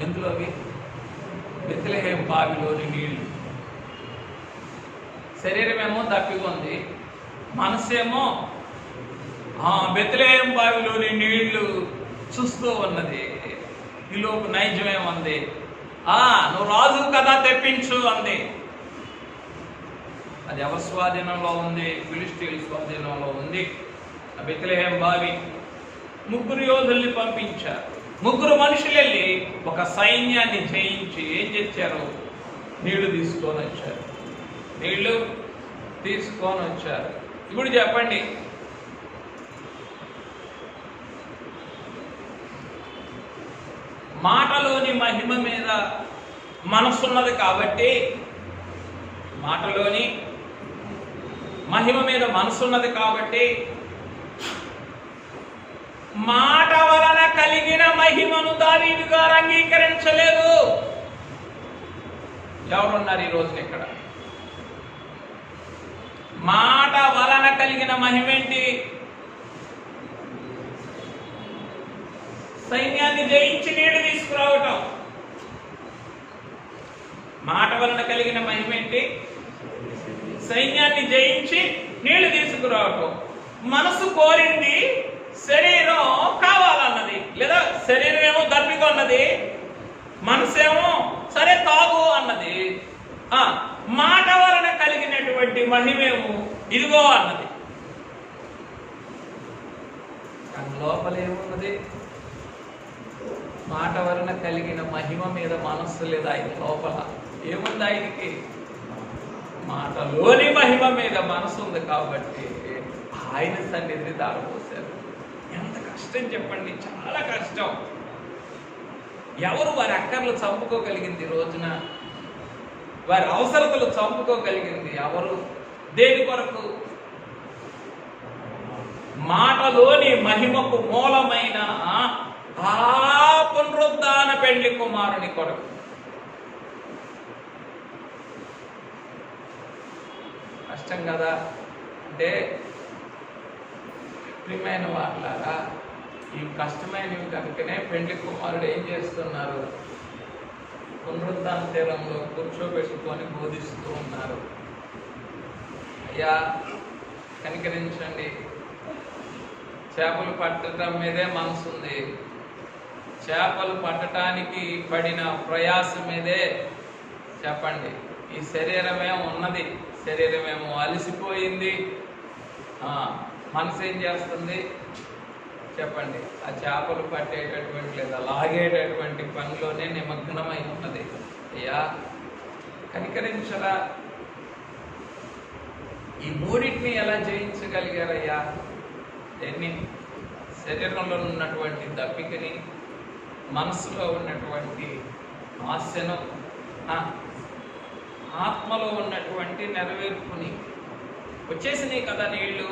ఎందులోవి? బెత్లెహేం బావిలోని నీళ్లు. శరీరమేమో దప్పికొంది, మనసేమో బెత్లెహేం బావిలోని నీళ్లు చూస్తూ ఉన్నది. ఈలోపు నైజమేముంది? నువ్వు రాజు కదా తెప్పించు అంది. అది ఎవరి స్వాధీనంలో ఉంది? ఫిలిష్తీయుల స్వాధీనంలో ఉంది. బెత్లెహేం బావి. 3 యోధుల్ని పంపించారు. 3 మనుషులు వెళ్ళి ఒక సైన్యాన్ని జయించి ఏం చేశారు? నీళ్లు తీసుకొని వచ్చారు. నీళ్లు తీసుకొని వచ్చారు. ఇప్పుడు చెప్పండి, మాటలోని మహిమ మీద మనసున్నది కాబట్టి, మాటలోని మహిమ మీద మనసున్నది కాబట్టి, మాట వలన కలిగిన మహిమను దావీదు గారు అంగీకరించలేదు. ఎవరున్నారు ఈ రోజున ఇక్కడ? మాట వలన కలిగిన మహిమ ఏంటి? సైన్యాన్ని జయించి నీళ్లు తీసుకురావటం. మాట వలన కలిగిన మహిమ ఏంటి? సైన్యాన్ని జయించి నీళ్లు తీసుకురావటం. మనసు కోరింది, శరీరం కావాలన్నది, లేదా శరీరం ఏమో దప్పిక ఉన్నది, మనసేమో సరే తాగు అన్నది. మాట వలన కలిగినటువంటి మహిమేమో ఇదిగో అన్నది. కానీ లోపలేమున్నది? మాట వలన కలిగిన మహిమ మీద మనస్సు లేదు ఆయన లోపల. ఏముంది ఆయనకి? మాటలోని మహిమ మీద మనసు ఉంది కాబట్టి ఆయన సన్నిధిని దారిపోశారు. ఎంత కష్టం చెప్పండి, చాలా కష్టం. ఎవరు వారి అక్కర్లు చంపుకోగలిగింది రోజున? వారి అవసరతలు చంపుకోగలిగింది ఎవరు? దేని కొరకు? మాటలోని మహిమకు మూలమైన ఆ పునరుద్ధాన పెండ్లి కుమారుని కొరకు. కష్టం కదా. అంటే ప్రియమైన వాళ్ళారా, ఈ కష్టమైనవి కనుకనే పెండ్లి కుమారుడు ఏం చేస్తున్నారు? పునరుద్ధాన తీరంలో కూర్చోబెట్టుకొని బోధిస్తూ ఉన్నారు. అయ్యా కనికరించండి, చేపలు పట్టడం మీదే మనసు ఉంది. చేపలు పట్టడానికి పడిన ప్రయాసం మీదే చెప్పండి. ఈ శరీరమే ఉన్నది, శరీరమేమో అలసిపోయింది. మనసు ఏం చేస్తుంది చెప్పండి? ఆ చేపలు పట్టేటటువంటి లేదా లాగేటటువంటి పనిలోనే నిమగ్నమై ఉన్నది. అయ్యా కనికరించరా. ఈ మూడింటిని ఎలా జయించగలిగారయ్యా? ఎన్ని? శరీరంలో ఉన్నటువంటి దప్పికని, మనసులో ఉన్నటువంటి ఆశను, ఆత్మలో ఉన్నటువంటి నెరవేర్పుని. వచ్చేసినాయి కదా నీళ్లు.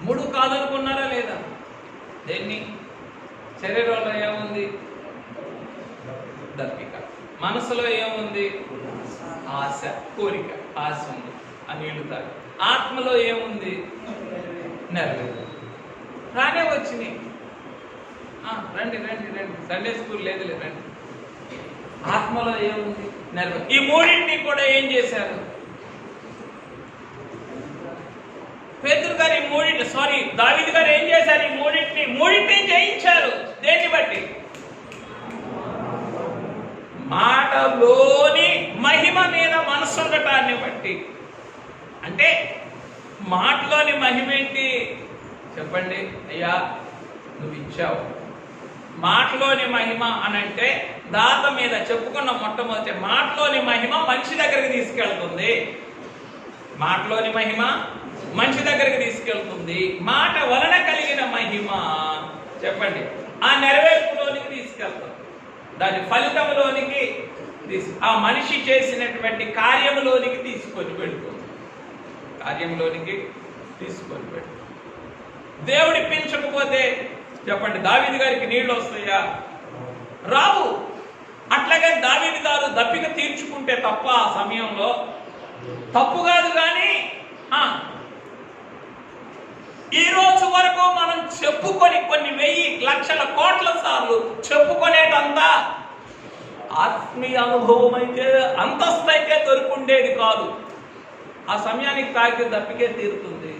3 కాదనుకున్నారా లేదా? దేన్ని? శరీరంలో ఏముంది? దప్పిక. మనసులో ఏముంది? ఆశ, కోరిక, ఆశ ఉంది. ఆ నీళ్లు తాగి. ఆత్మలో ఏముంది? నెరవేరు. రానే వచ్చినాయి. రండి రండి రండి, సండే స్కూల్ లేదు రండి. ఆత్మలో ఏముంది? నెరవేరు. ఈ మూడింటిని కూడా ఏం చేశారు? పేతురు గారు ఈ మూడింటి దావీదు గారు ఏం చేశారు? ఈ మూడింటిని జయించారు. దేన్ని బట్టి? మాటలోని మహిమ మీద మనసు ఉండటాన్ని బట్టి. అంటే మాటలోని మహిమ ఏంటి చెప్పండి? అయ్యా నువ్వు ఇచ్చావు. మాటలోని మహిమ అనంటే దాత మీద చెప్పుకున్న మొట్టమొదటి మాటలోని మహిమ మనిషి దగ్గరికి తీసుకెళ్తుంది. మాటలోని మహిమ మనిషి దగ్గరికి తీసుకెళ్తుంది. మాట వలన కలిగిన మహిమ చెప్పండి ఆ నెరవేర్పులోనికి తీసుకెళ్తుంది. దాని ఫలితంలోనికి ఆ మనిషి చేసినటువంటి కార్యములోనికి తీసుకొని పెడుతుంది. కార్యంలోనికి తీసుకొని పెడుతుంది. దేవుడి పెంచకపోతే చెప్పండి దావీదు గారికి నీళ్లు వస్తాయా? రావు. అట్లాగే దావీదు గారు దప్పిక తీర్చుకుంటే తప్ప ఆ సమయంలో తప్పు కాదు. కానీ ఈ రోజు వరకు మనం చెప్పుకొని కొన్ని 1000 లక్షల కోట్ల సార్లు చెప్పుకునేటంతా ఆత్మీయ అనుభవం అయితే, అంతస్తు అయితే దొరుకుండేది కాదు. ఆ సమయానికి తాగితే దప్పికే తీరుతుంది.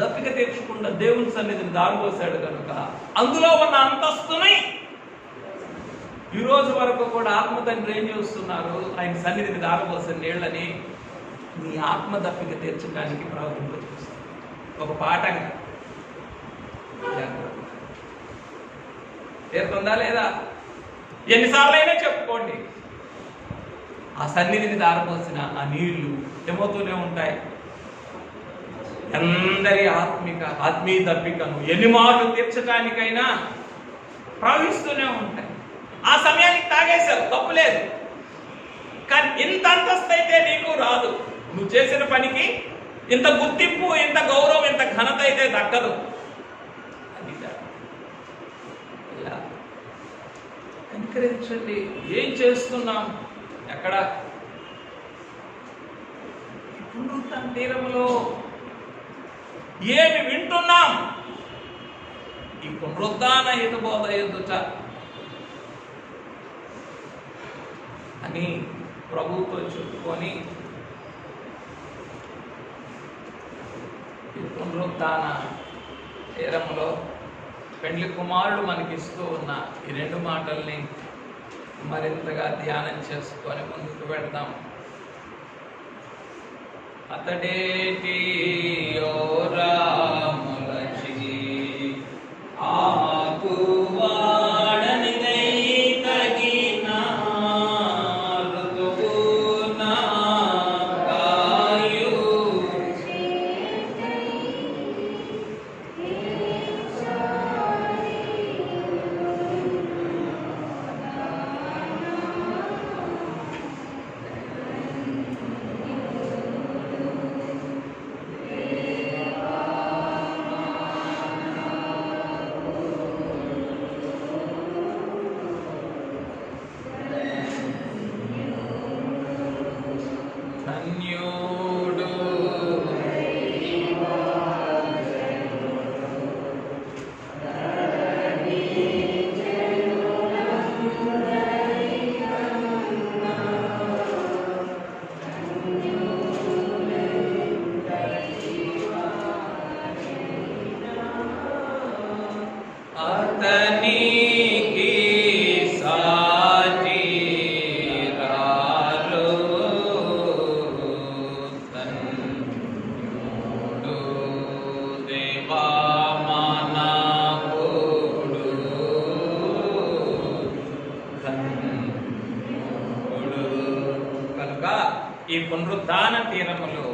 దప్పిక తీర్చకుండా దేవుని సన్నిధిని దారిపోసాడు కనుక అందులో ఉన్న అంతస్తుని ఈ రోజు వరకు కూడా ఆత్మ తండ్రి ఏం చేస్తున్నారు? ఆయన సన్నిధిని దారపోసిన నీళ్ళని నీ ఆత్మ దప్పిక తీర్చడానికి ప్రవర్తింపజేస్తారు. ఒక పాఠంగా తీరుతుందా లేదా? ఎన్నిసార్లు అయినా చెప్పుకోండి, ఆ సన్నిధిని దారపోసిన ఆ నీళ్లు ఏమవుతూనే ఉంటాయి. అందరి ఆత్మీయ దప్పికను ఎన్ని మార్లు తీర్చడానికైనా ప్రవహిస్తూనే ఉంటాయి. ఆ సమయానికి తాగేశావు, తప్పులేదు. కానీ ఇంత అంతస్తు అయితే నీకు రాదు. నువ్వు చేసిన పనికి ఇంత గుర్తింపు, ఇంత గౌరవం, ఇంత ఘనత అయితే దక్కదు. అది కనికరించండి. ఏం చేస్తున్నాం? ఎక్కడ? పునరుత్థాన తీరములో ఏమి వింటున్నాం? ఈ పునరుద్ధాన హితబోధ ఎదుట అని ప్రభువుతో చెప్పుకొని ఈ పునరుద్ధాన తీరములో పెండ్లి కుమారుడు మనకిస్తూ ఉన్న ఈ రెండు మాటల్ని మరింతగా ధ్యానం చేసుకొని ముందుకు పెడదాం. అతడేటి రాములచి ఆకువాడని తగిన ఋతువున కాయు ధన్యుడు అతనికి సాటి రారు ధన్యుడు దేవా మానవుడు ధన్యుడు. కనుక ఈ పునరుద్ధాన తీరములో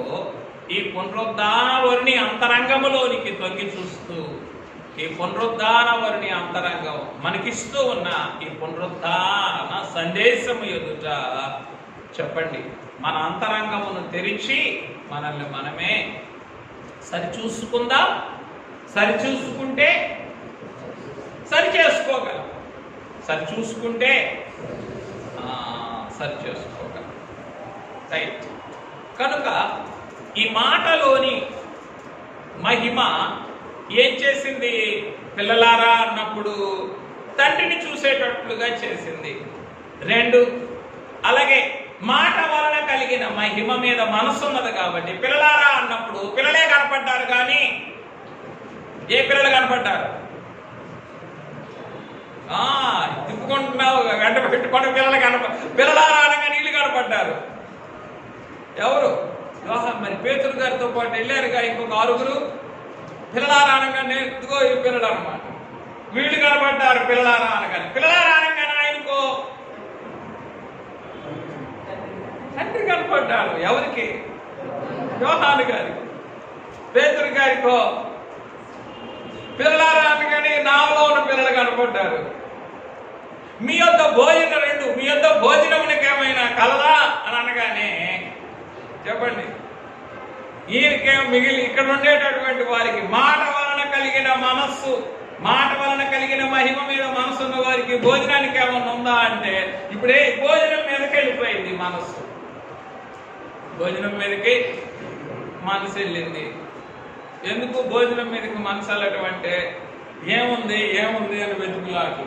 ఈ పునరుద్ధాన వరుని అంతరంగములోనికి తొంగి చూస్తూ ఈ పునరుద్ధాన వరుని అంతరంగం మనకిస్తూ ఉన్న ఈ పునరుద్ధాన సందేశము ఎదుట చెప్పండి, మన అంతరంగమును తెరిచి మనల్ని మనమే సరిచూసుకుందాం. సరిచూసుకుంటే సరి చేసుకోగలం. సరిచూసుకుంటే సరి చేసుకోగలం. రైట్. కనుక ఈ మాటలోని మహిమ ఏం చేసింది? పిల్లలారా అన్నప్పుడు తండ్రిని చూసేటట్లుగా చేసింది. 2, అలాగే మాట వలన కలిగిన మహిమ మీద మనసు ఉన్నది కాబట్టి పిల్లలారా అన్నప్పుడు పిల్లలే కనపడ్డారు. కానీ ఏ పిల్లలు కనపడ్డారు? తిప్పుకుంటున్నావు, వెంట పెట్టుకుని పిల్లలారా అనగా నీళ్ళు కనపడ్డారు. ఎవరు? మరి పేతురు గారితో పాటు వెళ్ళారుగా ఇంకొక 6 పిల్లలారా అనగానే ఇదిగో ఈ పిల్లలు అనమాట. వీళ్ళు కనబడ్డారు పిల్లలారా అనగానే. పిల్లలారా అనగానే ఆయనకో తండ్రి కనపడ్డాడు. ఎవరికి? యోహాను గారికి. పేతురు గారికో పిల్లలారా అనగానే నాలో ఉన్న పిల్లలు కనపడ్డారు. మీ యొద్ద భోజనం 2, మీ యొద్ద భోజనమునికి ఏమైనా కలదా అని అనగానే చెప్పండి, ఈయనకేమో మిగిలి ఇక్కడ ఉండేటటువంటి వారికి మాట వలన కలిగిన మనస్సు, మాట వలన కలిగిన మహిమ మీద మనసు ఉన్న వారికి భోజనానికి ఏమన్నా ఉందా అంటే ఇప్పుడే భోజనం మీదకి వెళ్ళిపోయింది మనస్సు. భోజనం మీదకి మనసు వెళ్ళింది. ఎందుకు భోజనం మీదకి మనసు వెళ్ళటం అంటే ఏముంది అని వెతుకులాకి.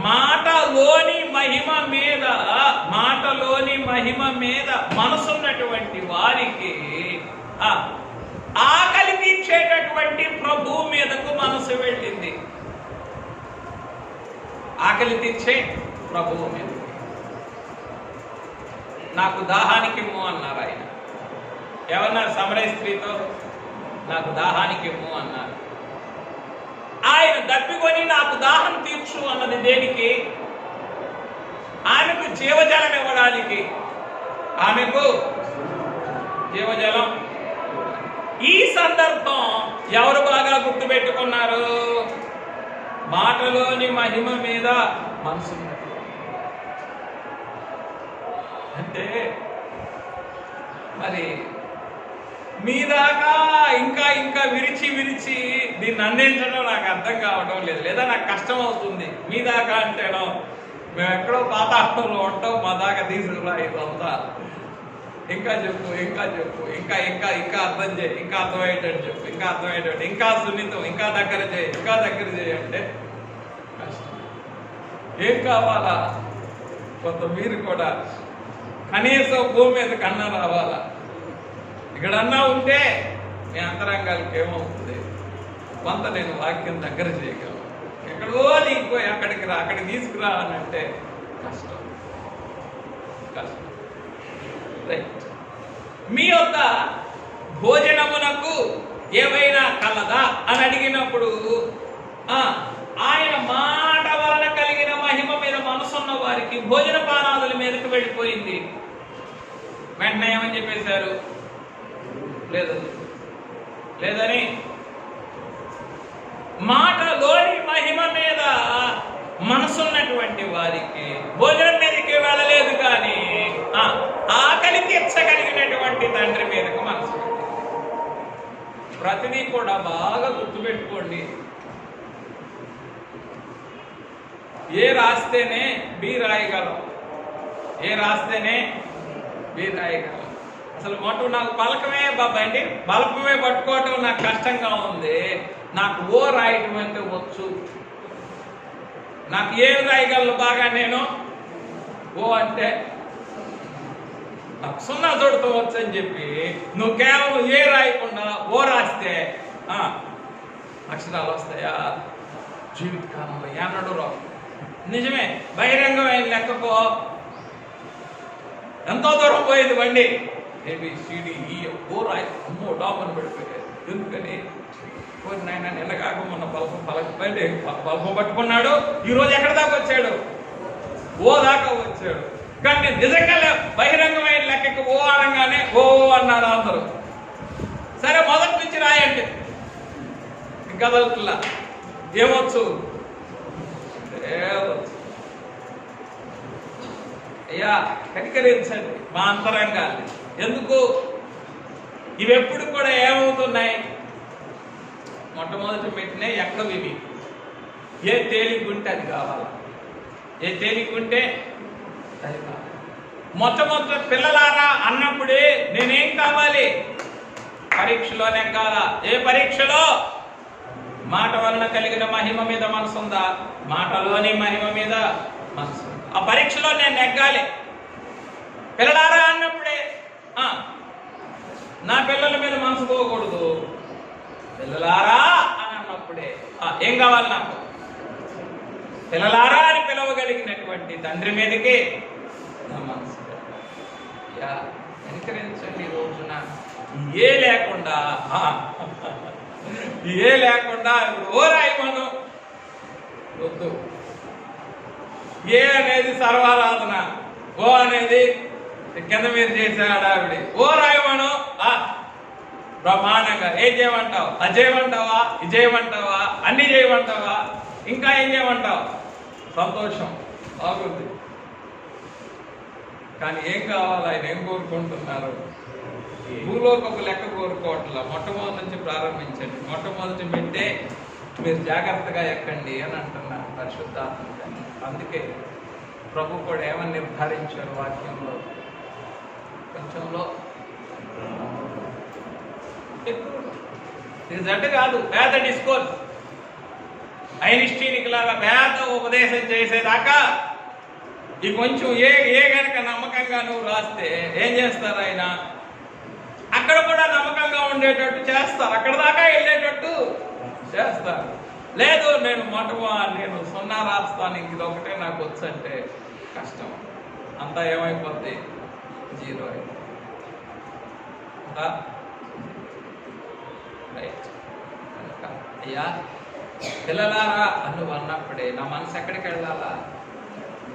మాటలోని మహిమ మీద మనసున్నటువంటి వారికి ఆకలి తీర్చేటటువంటి ప్రభువు మీదకు మనసు వెళ్ళింది. ఆకలి తీర్చే ప్రభువు మీద. నాకు దాహానికి ఇమ్ము అన్నారు ఆయన. ఏమన్నారు సమరయ స్త్రీతో? నాకు దాహానికి ఇమ్ము అన్నారు. ఆయన దప్పికొని నాకు దాహం తీర్చు అన్నది దేనికి? ఆమెకు జీవజలం ఇవ్వడానికి. ఆమెకు జీవజలం. ఈ సందర్భం ఎవరు బాగా గుర్తుపెట్టుకున్నారు? మాటలోని మహిమ మీద మనసు. అంటే మరి మీ దాకా ఇంకా ఇంకా విరిచి విరిచి దీన్ని అందించడం నాకు అర్థం కావడం లేదు, లేదా నాకు కష్టం అవుతుంది. మీ దాకా అంటేనో మేము ఎక్కడో పాతాళంలో ఉంటాం, మా దాకా తీసుకురా ఇదంతా. ఇంకా చెప్పు, ఇంకా చెప్పు, ఇంకా ఇంకా ఇంకా అర్థం చేయి, ఇంకా అర్థమయ్యేటట్టు చెప్పు, ఇంకా అర్థమయ్యేటట్టు, ఇంకా సున్నితం, ఇంకా దగ్గర చేయి, ఇంకా దగ్గర చేయి అంటే కష్టం. ఏం కావాలా? కొంత మీరు కూడా కనీసం భూమి మీద కన్నా రావాలా? ఇక్కడన్నా ఉంటే మీ అంతరంగాలకి ఏమవుతుంది? కొంత నేను వాక్యం దగ్గర చేయగలను. ఎక్కడో నీకుపోయి అక్కడికి రా, అక్కడికి తీసుకురా అని అంటే కష్టం. కష్టం. రైట్. మీ యొక్క భోజనమునకు ఏమైనా కలదా అని అడిగినప్పుడు ఆయన మాట వలన కలిగిన మహిమ మీద మనసున్న వారికి భోజన పానాదుల మీదకి వెళ్ళిపోయింది. వెంటనే ఏమని చెప్పేశారు? లేదని మాటలోని మహిమ మీద మనసున్నటువంటి వారికి భోజనం మీదకి వెళ్ళలేదు, కానీ ఆకలి తీర్చగలిగినటువంటి తండ్రి మీదకు మనసు. ప్రతిదీ కూడా బాగా గుర్తుపెట్టుకోండి. ఏ రాస్తేనే బి రాయగలం, ఏ రాస్తేనే బి రాయగలం. అసలు మొట్ట నాకు పలకమే బాబాండి, బలపమే పట్టుకోవటం నాకు కష్టంగా ఉంది. నాకు ఓ రాయటం అంటే వచ్చు. నాకు ఏం రాయగలను బాగా? నేను ఓ అంటే నాకు సున్నా చూడటం వచ్చు అని చెప్పి నువ్వు కేవలం ఏ రాయకుండా ఓ రాస్తే అక్షరాలు వస్తాయా? జీవితకాలంలో ఏనాడు రావు. నిజమే, బహిరంగమైన లెక్కకో ఎంతో దూరం పోయేది బండి. ABCDE ఓ రాయి, అమ్మో డాబని పడిపోయాడు. ఎందుకని? నాయన నిన్న కాక మొన్న బల్బం పట్టుకున్నాడు, ఈరోజు ఎక్కడ దాకా వచ్చాడు? ఓ దాకా వచ్చాడు. కానీ నేను నిజంగా బహిరంగమైన లెక్కకి ఓ అనగానే ఓ అన్నారు అందరూ. సరే, మొదటి నుంచి రాయండి. కదలట్లా. ఏమొచ్చు? అయ్యా కనికరించండి మా అంతరంగాన్ని. ఎందుకు? ఇవెప్పుడు కూడా ఏమవుతున్నాయి? మొట్టమొదటి పెట్టినే ఎక్కడవి ఇవి. ఏ తేలికుంటే అది కావాలి, ఏ తేలికుంటే అది కావాలి. మొట్టమొదటి పిల్లలారా అన్నప్పుడే నేనేం కావాలి? పరీక్షలో నెగ్గాల. ఏ పరీక్షలో? మాట వలన కలిగిన మహిమ మీద మనసు ఉందా? మాటలోని మహిమ మీద మనసు. ఆ పరీక్షలో నేను నెగ్గాలి. పిల్లలారా అన్నప్పుడే నా పిల్లల మీద మనసు పోకూడదు. పిల్లలారా అని అన్నప్పుడే ఏం కావాలి నాకు? పిల్లలారా అని పిలవగలిగినటువంటి తండ్రి మీదకి నా మనసు. అనుకరించండి. ఈ రోజున ఏ లేకుండా ఓ రాయమను వద్దు. ఏ అనేది సర్వారాధన, ఓ అనేది కింద మీరు చేసే ఆడావిడి. ఓ రాయమను బ్రహ్మాండంగా. ఏం చేయమంటావు? అది చేయమంటావా? ఇది చేయమంటావా? అన్ని చేయమంటావా? ఇంకా ఏం చేయమంటావు? సంతోషం, బాగుంది. కానీ ఏం కావాలి? ఆయన ఏం కోరుకుంటున్నారు? భూలోకపు లెక్క కోరుకోవట్లా. మొట్టమొదటి నుంచి ప్రారంభించండి. మొట్టమొదటి పెట్టే మీరు జాగ్రత్తగా ఎక్కండి అని అంటున్నారు పరిశుద్ధాత్మ. అందుకే ప్రభు కూడా ఏమని నిర్ధారించారు వాక్యంలో? కొంచెంలో రిజల్ట్ కాదు, పేద డిస్కోర్స్. ఐన్స్టీన్కి లాగా పేద ఉపదేశం చేసేదాకా ఈ కొంచెం ఏ గనక నమ్మకంగా నువ్వు రాస్తే ఏం చేస్తారు ఆయన? అక్కడ కూడా నమ్మకంగా ఉండేటట్టు చేస్తారు, అక్కడ దాకా వెళ్ళేటట్టు చేస్తారు. లేదు నేను నేను 0 రాస్తాను, ఇది ఒకటే నాకు వచ్చంటే కష్టం. అంతా ఏమైపోద్ది? 0 అయిపోతుంది. రైట్. అయ్యా పిల్లలారా అని అన్నప్పుడే నా మనసు ఎక్కడికి వెళ్ళాలా?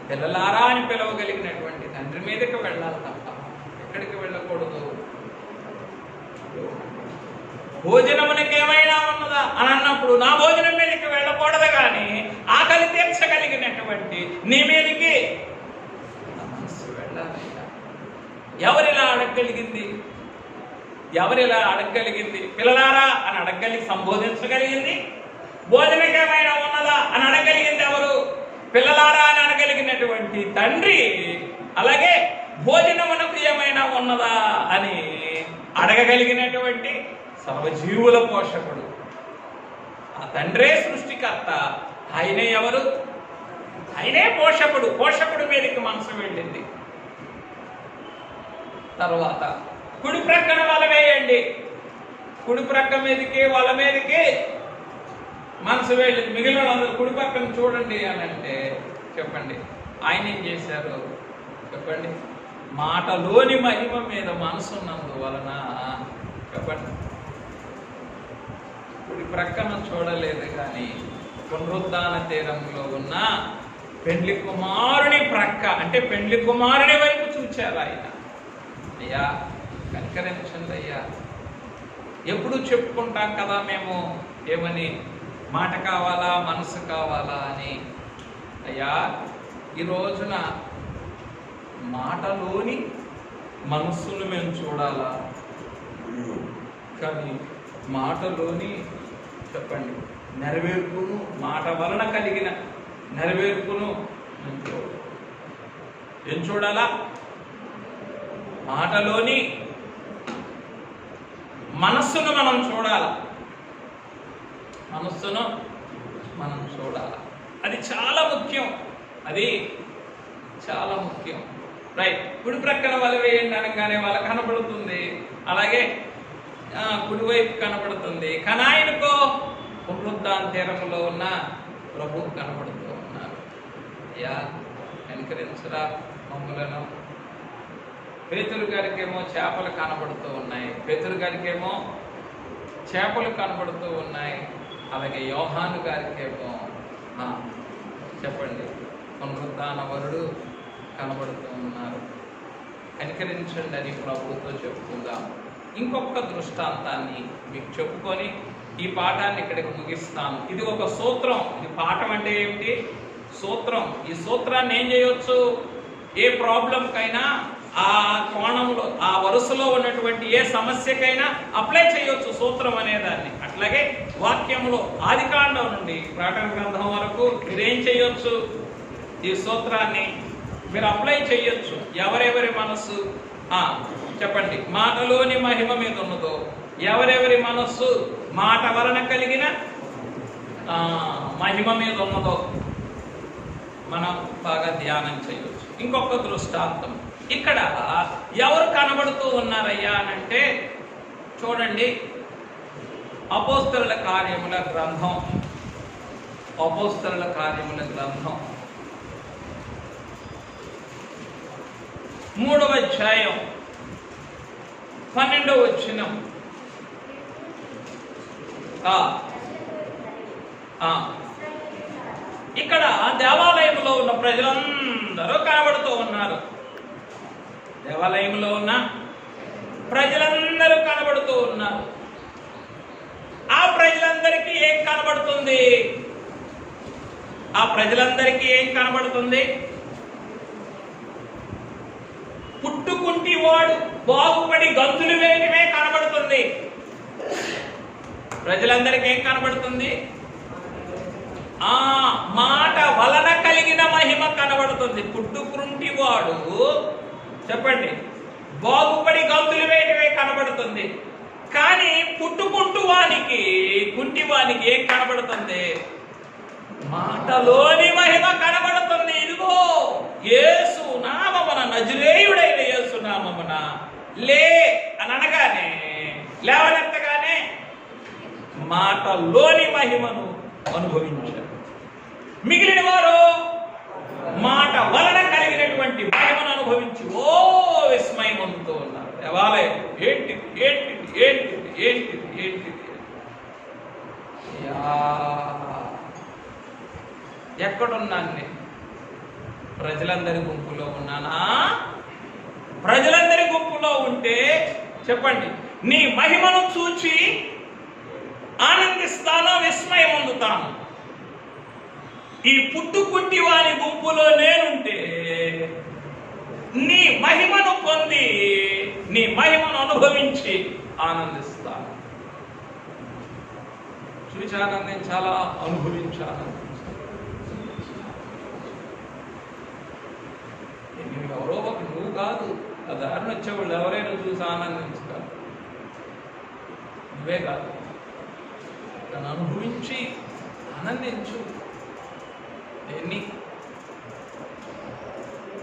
పిల్లలారా అని పిలవగలిగినటువంటి తండ్రి మీదకి వెళ్ళాలి తప్ప ఎక్కడికి వెళ్ళకూడదు. భోజనమునికి ఏమైనా ఉన్నదా అని అన్నప్పుడు నా భోజనం మీదకి వెళ్ళకూడదు, కానీ ఆకలి తీర్చగలిగినటువంటి నీ మీదకి నా మనసు వెళ్ళాలయ్యా. ఎవరిలా అడగగలిగింది? పిల్లలారా అని సంబోధించగలిగింది. భోజనకి ఏమైనా ఉన్నదా అని అడగగలిగింది ఎవరు? పిల్లలారా అని అనగలిగినటువంటి తండ్రి. అలాగే భోజనమునకు ఏమైనా ఉన్నదా అని అడగగలిగినటువంటి సర్వజీవుల పోషకుడు ఆ తండ్రే సృష్టికర్త. ఆయనే ఎవరు? ఆయనే పోషకుడు. పోషకుడి మీదకి మనసు వెళ్ళింది. తర్వాత కుడి ప్రక్కన వల వేయండి. కుడి ప్రక్క మీదకి వల మీదకి మనసు వెళ్ళింది. మిగిలిన అందరూ కుడి పక్కన చూడండి అని అంటే చెప్పండి ఆయన ఏం చేశారు చెప్పండి? మాటలోని మహిమ మీద మనసున్నందువలన చెప్పండి కుడి ప్రక్కన చూడలేదు, కానీ పునరుద్ధాన తీరంలో ఉన్న పెండ్లి కుమారుని ప్రక్క అంటే పెండ్లి కుమారుని వైపు చూచారు ఆయన. అయ్యా కనికరించండి అయ్యా. ఎప్పుడు చెప్పుకుంటాం కదా మేము ఏమని, మాట కావాలా మనసు కావాలా అని. అయ్యా ఈ రోజున మాటలోని మనస్సును మేము చూడాలా, కానీ మాటలోని చెప్పండి నెరవేర్పును, మాట వలన కలిగిన నెరవేర్పును ఏం చూడాలా? మాటలోని మనస్సును మనం చూడాల. మనస్సును మనం చూడాల. అది చాలా ముఖ్యం. అది చాలా ముఖ్యం. రైట్. కుడి ప్రక్కన వల వేయండి అనగానే వల కనబడుతుంది, అలాగే కుడివైపు కనబడుతుంది. కానీ ఆయనకో పునరుద్ధాన తీరంలో ఉన్న ప్రభు కనబడుతూ ఉన్నారు. అయ్యా కనికరించరా మమ్ములను. పేతురు గారికేమో చేపలు కనబడుతూ ఉన్నాయి, పేతురు గారికేమో చేపలు కనబడుతూ ఉన్నాయి. అలాగే యోహాను గారికేమో చెప్పండి పునరుద్ధాన వరుడు కనబడుతూ ఉన్నారు. కనికరించండి అని ప్రభుతో చెప్పుకుందాం. ఇంకొక దృష్టాంతాన్ని మీకు చెప్పుకొని ఈ పాఠాన్ని ఇక్కడికి ముగిస్తాను. ఇది ఒక సూత్రం. ఇది పాఠం అంటే ఏమిటి? సూత్రం. ఈ సూత్రాన్ని ఏం చేయొచ్చు? ఏ ప్రాబ్లంకైనా ఆ కోణంలో ఆ వరుసలో ఉన్నటువంటి ఏ సమస్యకైనా అప్లై చేయొచ్చు సూత్రం అనేదాన్ని. అట్లాగే వాక్యంలో ఆదికాండం నుండి ప్రకటన గ్రంథం వరకు మీరేం చేయొచ్చు? ఈ సూత్రాన్ని మీరు అప్లై చేయొచ్చు. ఎవరెవరి మనస్సు చెప్పండి మాటలోని మహిమ మీద ఉన్నదో, ఎవరెవరి మనస్సు మాట వలన కలిగిన మహిమ మీద ఉన్నదో మనం బాగా ధ్యానం చేయొచ్చు. ఇంకొక దృష్టాంతం ఇక్కడ ఎవరు కనబడుతూ ఉన్నారయ్యా అనంటే చూడండి, అపోస్తలుల కార్యముల గ్రంథం, అపోస్తలుల కార్యముల గ్రంథం 3వ అధ్యాయం 12వ వచనం. ఇక్కడ దేవాలయంలో ఉన్న ప్రజలందరూ కనబడుతూ ఉన్నారు. దేవాలయంలో ఉన్న ప్రజలందరూ కనబడుతూ ఉన్నారు. ఆ ప్రజలందరికీ ఏం కనబడుతుంది? ఆ ప్రజలందరికీ ఏం కనబడుతుంది? పుట్టుకుంటి వాడు బాగుపడి గంతులు వేయటమే కనబడుతుంది. ప్రజలందరికీ ఏం కనబడుతుంది? మాట వలన కలిగిన మహిమ కనబడుతుంది. పుట్టుకుంటి వాడు చెప్పండి బాగుపడి గంతులు వేయటమే కనబడుతుంది. కానీ పుట్టుకుంటూ కుంటివానికి ఏం కనబడుతుంది? మాటలోని మహిమ కనబడుతుంది. ఇదిగో యేసు నామమున, నజరేయుడైన యేసు నామమున లే అని అనగానే, లేవనెత్తగానే మాటలోని మహిమను అనుభవించారు. మిగిలిన వారు మాట వలన కలిగినటువంటి మహిమను అనుభవించి ఓ విస్మయం పొందుతూ ఉన్నారు. దేవాలయం ఏంటిది ఏంటిది ఏంటిది ఏంటిది ఏంటిది ఎక్కడున్నాను నేను? ప్రజలందరి గుంపులో ఉన్నానా? ప్రజలందరి గుంపులో ఉంటే చెప్పండి, నీ మహిమను చూచి ఆనందిస్తానో విస్మయం పొందుతాను. ఈ పుట్టుకుంటి వారి గుంపులో నేనుంటే నీ మహిమను పొంది నీ మహిమను అనుభవించి ఆనందిస్తాను. చూచి ఆనందించాలా? అనుభవించి ఆనందించాలి. నువ్వు ఎవరో ఒక నువ్వు కాదు, ఆ దారిని వచ్చేవాళ్ళు ఎవరైనా చూసి ఆనందించుతారు. నువ్వే కాదు, దాన్ని అనుభవించి ఆనందించు. ఎన్ని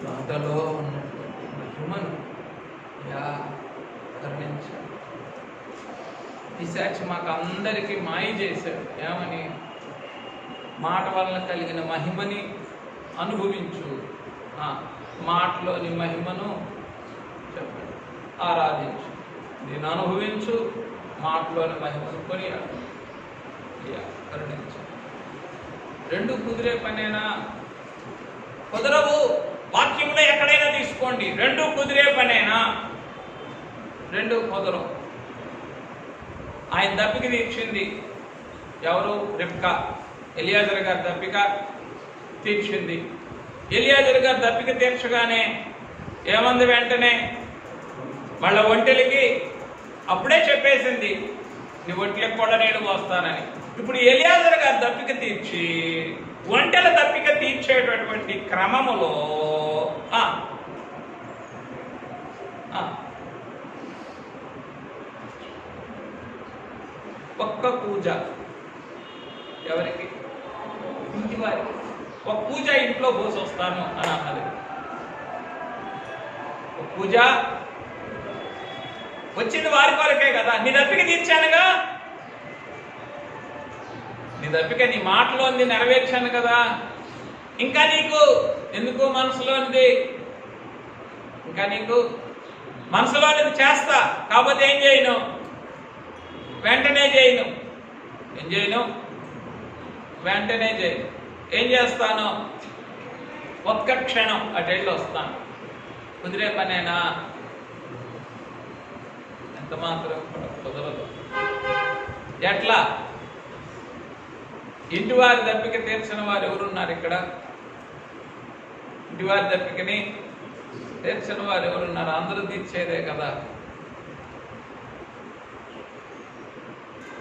మాటలో ఉన్నటువంటి మహిమను కరుణించాడు. పిశాచి మాకు అందరికీ మాయ చేశాడు. ఏమని? మాట వలన కలిగిన మహిమని అనుభవించు, మాటలోని మహిమను చెప్పండి ఆరాధించు, దీన్ని అనుభవించు, మాటలోని మహిమను కొనియాడు. కరుణించు. రెండు కుదిరే పనేనా? కుదరవు. వాక్యంలో ఎక్కడైనా తీసుకోండి, రెండు కుదిరే పనేనా? రెండు కుదరవు. ఆయన దప్పిక తీర్చింది ఎవరు? రిబ్కా. ఎలియాజరు గారి దప్పిక తీర్చింది. ఎలియాజరు గారి దప్పిక తీర్చగానే ఏమంది? వెంటనే వాళ్ళ ఒంటెలకి అప్పుడే చెప్పేసింది, నీ ఒంటెలకు కూడా నేను వస్తానని. ఇప్పుడు ఎలియాజరు గారి దప్పిక తీర్చి ఒంటెల దప్పిక తీర్చేటటువంటి క్రమములో ఒక్క పూజ ఎవరికి? ఇంటి వారికి. ఒక పూజ ఇంట్లో పోసి వస్తాను అని అన్నది. ఒక పూజ వచ్చింది వారి కొరకే కదా. నీ దప్పిక తీర్చానుగా, నీ దప్పిక నీ మాటలోనిది నెరవేర్చాను కదా. ఇంకా నీకు ఎందుకు మనసులోనిది? ఇంకా నీకు మనసులోనిది చేస్తా, కాకపోతే ఏం చేయను? వెంటనే చేయను. ఏం చేయను? వెంటనే చేయను. ఏం చేస్తాను? ఒక్క క్షణం అటు వెళ్ళి వస్తాను. కుదిరే పనేనా? ఎంత మాత్రం కుదరదు. ఎట్లా? ఇంటివారి దప్పిక తీర్చిన వారు ఎవరున్నారు ఇక్కడ? ఇంటివారి దప్పికని తీర్చిన వారు ఎవరున్నారు? అందరూ తీర్చేదే కదా.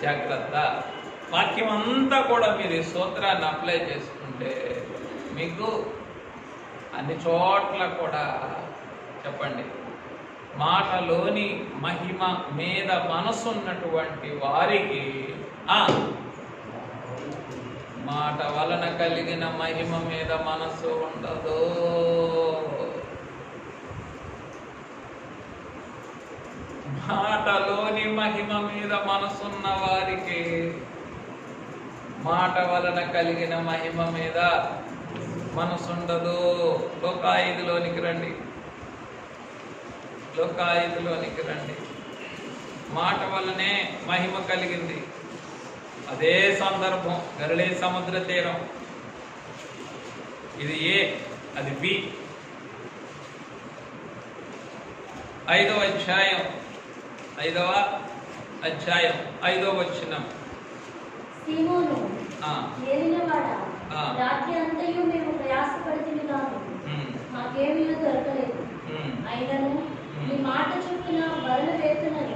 జాగ్రత్త. వాక్యం అంతా కూడా మీరు ఈ సూత్రాన్ని అప్లై చేసుకుంటే మీకు అన్ని చోట్ల కూడా చెప్పండి, మాటలోని మహిమ మీద మనసున్నటువంటి వారికి మాట వలన కలిగిన మహిమ మీద మనసు ఉండదు. మాటలోని మహిమ మీద మనసున్న వారికి మాట వలన కలిగిన మహిమ మీద మనసుండదు. లోకా 5లోనికి రండి. లోకా 5లోనికి రండి. మాట వలనే మహిమ కలిగింది. అదే సందర్భం గలిలయ సముద్ర తీరం. ఇది ఏ, అది బి. 5వ అధ్యాయం 5వ వచనం. సీమోను ఏలినవాడా, రాత్రి అంతయు మేము ప్రయాసపడితిమి గాని మాకేమీ దొరకలేదు. అయినను నీ మాట చొప్పున వలలు వేతునని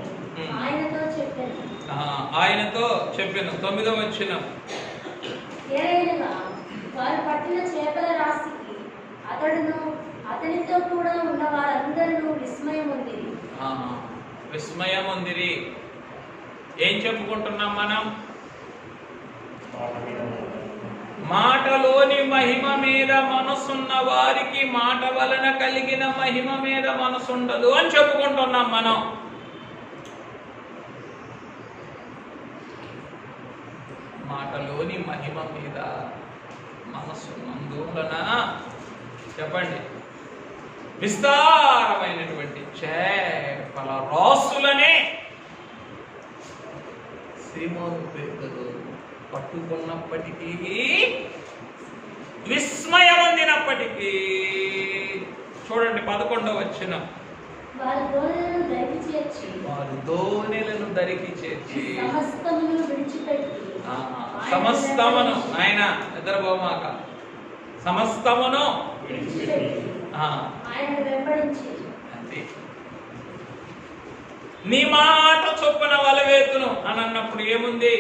ఆయనతో చెప్పాను. 9వ వచనం. ఏలైనగా వారు పట్టిన చేపల రాశికి అతడును అతనితో కూడా ఉన్న వారందరూ విస్మయం ఉందిరి. ఏం చెప్పుకుంటున్నాం మనం? మాటలోని మహిమ మీద మనసున్న వారికి మాట వలన కలిగిన మహిమ మీద మనసుండదు అని చెప్పుకుంటున్నాం మనం. మాటలోని మహిమ మీద మనసున్నందువలన చెప్పండి విస్తారమైనటువంటి చేపల రాసులనే సీమోను పేతురు పట్టుకున్నప్పటికీ విస్మయం అందినప్పటికీ చూడండి 11వ వచనం వారు దోణెలను దరికి చేర్చి సమస్తమును విడిచిపెట్టి సమస్తమును ఆయన నిద్రపోమాక సమస్తమును ఆయన వెంబడించి అంతే నీ మాట చొప్పున వలవేతును అని అన్నప్పుడు ఏముంది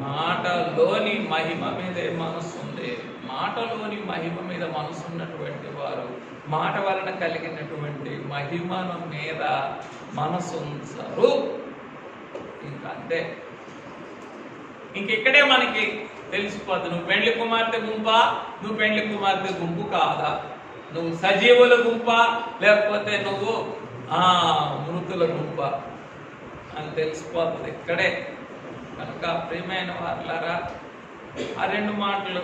మాటలోని మహిమ మీదే మనసు ఉంది. మాటలోని మహిమ మీద మనసు ఉన్నటువంటి వారు మాట వలన కలిగినటువంటి మహిమల మీద మనసు ఉంచరు. ఇంకా అంతే. ఇంకెక్కడే మనకి తెలిసిపోద్ది నువ్వు పెండ్లి కుమార్తె గుంపా నువ్వు పెండ్లి కుమార్తె గుంపు కాదా, నువ్వు సజీవుల గుంపా లేకపోతే నువ్వు మృతుల గుంప అని తెలిసిపోతుంది ఇక్కడే. కనుక ప్రియమైన వారులారా ఆ రెండు మాటలు